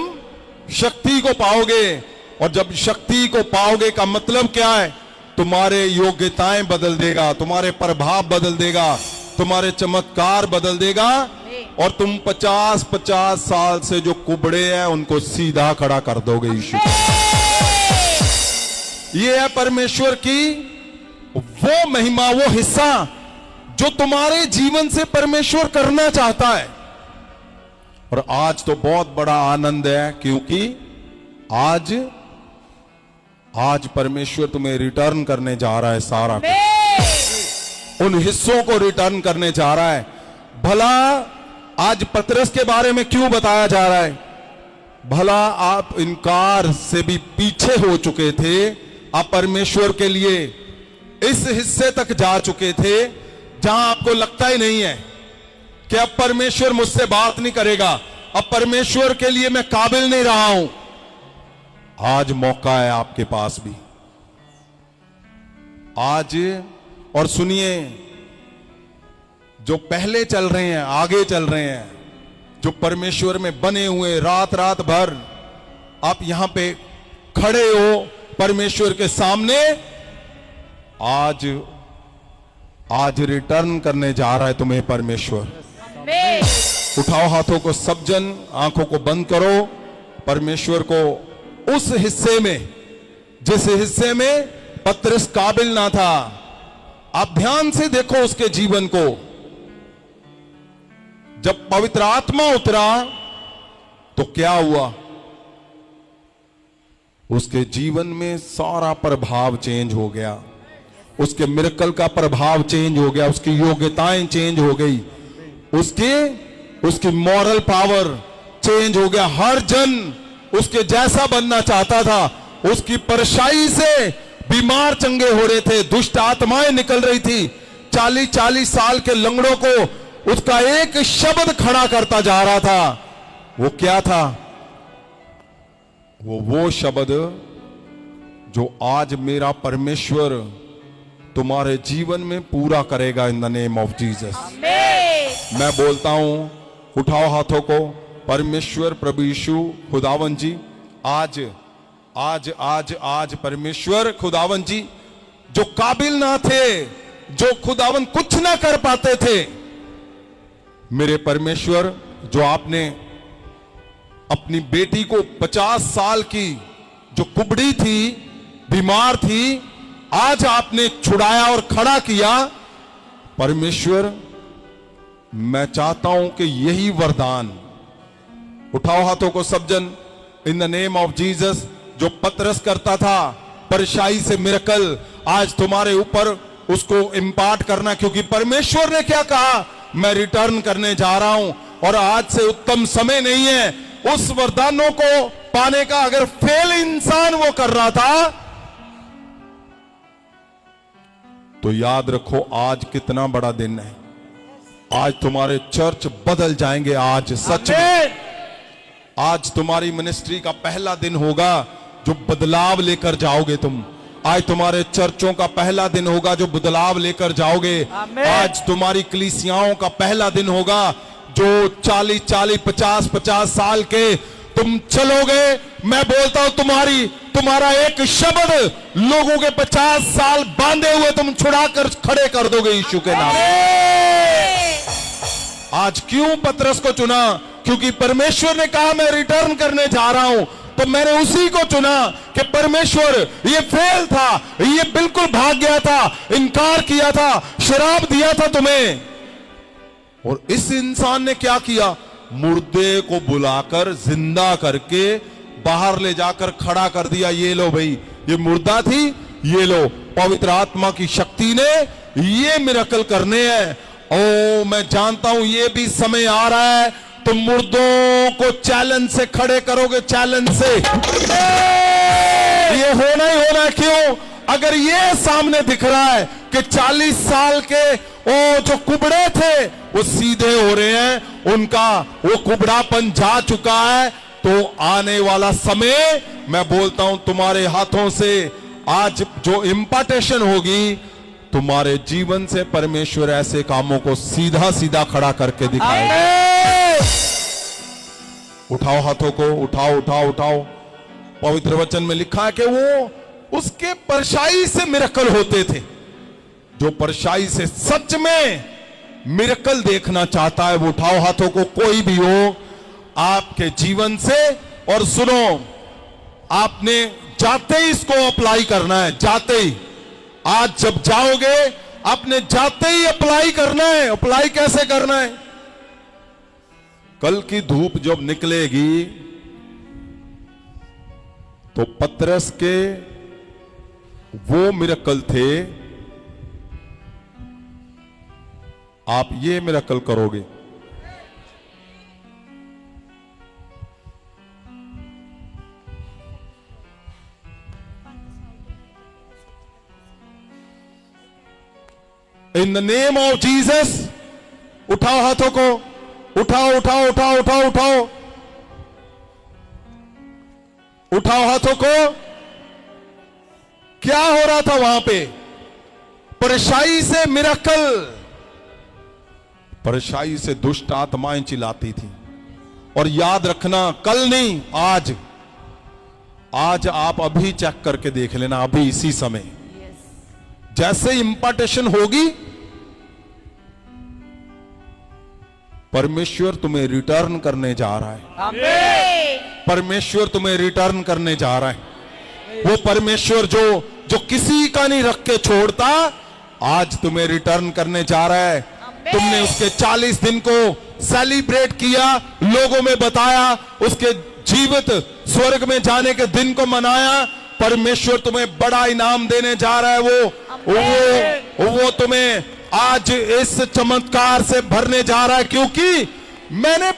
शक्ति को पाओगे, और जब शक्ति को पाओगे का मतलब क्या है? तुम्हारे योग्यताएं बदल देगा, तुम्हारे प्रभाव बदल देगा, तुम्हारे चमत्कार बदल देगा, और तुम 50-50 साल से जो कुबड़े हैं उनको सीधा खड़ा कर दोगे। यीशु ये है परमेश्वर की वो महिमा, वो हिस्सा जो तुम्हारे जीवन से परमेश्वर करना चाहता है। और आज तो बहुत बड़ा आनंद है, क्योंकि आज परमेश्वर तुम्हें रिटर्न करने जा रहा है, सारा उन हिस्सों को रिटर्न करने जा रहा है। भला आज पतरस के बारे में क्यों बताया जा रहा है? भला आप इनकार से भी पीछे हो चुके थे, आप परमेश्वर के लिए इस हिस्से तक जा चुके थे जहां आपको लगता ही नहीं है, कि अब परमेश्वर मुझसे बात नहीं करेगा, अब परमेश्वर के लिए मैं काबिल नहीं रहा हूं। आज मौका है आपके पास भी आज। और सुनिए, जो पहले चल रहे हैं, आगे चल रहे हैं, जो परमेश्वर में बने हुए, रात रात भर आप यहां पे खड़े हो परमेश्वर के सामने, आज रिटर्न करने जा रहा है तुम्हें परमेश्वर। उठाओ हाथों को, सब जन आंखों को बंद करो। परमेश्वर को उस हिस्से में, जिस हिस्से में पतरस काबिल ना था, आप ध्यान से देखो उसके जीवन को। जब पवित्र आत्मा उतरा तो क्या हुआ? उसके जीवन में सारा प्रभाव चेंज हो गया, उसके मिरेकल का प्रभाव चेंज हो गया, उसकी योग्यताएं चेंज हो गई, उसकी मॉरल पावर चेंज हो गया। हर जन उसके जैसा बनना चाहता था। उसकी परछाई से बीमार चंगे हो रहे थे, दुष्ट आत्माएं निकल रही थी। 40-40 साल के लंगड़ों को उसका एक शब्द खड़ा करता जा रहा था। वो क्या था? वो शब्द जो आज मेरा परमेश्वर तुम्हारे जीवन में पूरा करेगा in the name of Jesus. मैं बोलता हूं, उठाओ हाथों को। परमेश्वर प्रभु यीशु खुदावन जी, आज परमेश्वर खुदावन जी, जो काबिल ना थे, जो खुदावन कुछ ना कर पाते थे, मेरे परमेश्वर, जो आपने अपनी बेटी को 50 साल की जो कुबड़ी थी, बीमार थी, आज आपने छुड़ाया और खड़ा किया। परमेश्वर, मैं चाहता हूं कि यही वरदान, उठाओ हाथों को सब जन, in the name of Jesus, जो पतरस करता था परछाई से मिरेकल, आज तुम्हारे ऊपर उसको इंपार्ट करना, क्योंकि परमेश्वर ने क्या कहा? मैं रिटर्न करने जा रहा हूं और आज से उत्तम समय नहीं है उस वरदानों को पाने का। अगर फेल इंसान वो कर रहा था, तो याद रखो आज कितना बड़ा दिन है। आज तुम्हारे चर्च बदल जाएंगे। आज सच में आज तुम्हारी मिनिस्ट्री का पहला दिन होगा जो बदलाव लेकर जाओगे तुम। आज तुम्हारे चर्चों का पहला दिन होगा जो बदलाव लेकर जाओगे। आज तुम्हारी कलीसियाओं का पहला दिन होगा जो 40-40, 50-50 साल के तुम चलोगे। मैं बोलता हूं तुम्हारा एक शब्द लोगों के 50 साल बांधे हुए तुम छुड़ाकर खड़े कर दोगे यीशु के नाम। आज क्यों पतरस को चुना? क्योंकि परमेश्वर ने कहा मैं रिटर्न करने जा रहा हूं, तो मैंने उसी को चुना कि परमेश्वर, ये फेल था, ये बिल्कुल भाग गया था, इनकार किया था, शराब दिया था तुम्हें। और इस इंसान ने क्या किया? मुर्दे को बुलाकर जिंदा करके बाहर ले जाकर खड़ा कर दिया। ये लो भाई, ये मुर्दा थी, ये लो, पवित्र आत्मा की शक्ति ने ये मिरेकल करने हैं। ओ मैं जानता हूं ये भी समय आ रहा है, तुम मुर्दों को चैलेंज से खड़े करोगे, चैलेंज से। ये होना ही होना है। क्यों? अगर ये सामने दिख रहा है कि 40 साल के वो जो कुबड़े थे वो सीधे हो रहे हैं, उनका वो कुबड़ापन जा चुका है, तो आने वाला समय, मैं बोलता हूं तुम्हारे हाथों से आज जो इंपार्टेशन होगी, तुम्हारे जीवन से परमेश्वर ऐसे कामों को सीधा सीधा खड़ा करके दिखाएगा। उठाओ हाथों को, उठाओ। पवित्र वचन में लिखा है कि वो उसके परछाई से मिरेकल होते थे। जो परछाई से सच में मिरेकल देखना चाहता है वो उठाओ हाथों को, कोई भी हो आपके जीवन से। और सुनो, आपने जाते ही इसको अप्लाई करना है, जाते ही। आज जब जाओगे आपने जाते ही अप्लाई करना है। अप्लाई कैसे करना है? कल की धूप जब निकलेगी तो पतरस के वो मिरेकल थे, आप ये मिरेकल करोगे। In the name of Jesus, उठाओ हाथों को, उठाओ उठाओ उठाओ उठाओ उठाओ उठाओ हाथों को। क्या हो रहा था वहां पे? परछाई से मिरेकल, परछाई से दुष्ट आत्माएं चिल्लाती थी। और याद रखना, कल नहीं, आज आप अभी चेक करके देख लेना, अभी इसी समय जैसे इंपार्टेशन होगी, परमेश्वर तुम्हें रिटर्न करने जा रहा है। परमेश्वर तुम्हें रिटर्न करने जा रहा है। वो परमेश्वर जो किसी का नहीं रख के छोड़ता, आज तुम्हें रिटर्न करने जा रहा है। तुमने उसके 40 दिन को सेलिब्रेट किया, लोगों में बताया, उसके जीवित स्वर्ग में जाने के दिन को मनाया। परमेश्वर तुम्हें बड़ा इनाम देने जा रहा है। वो तुम्हें आज इस चमत्कार से भरने जा रहा है, क्योंकि मैंने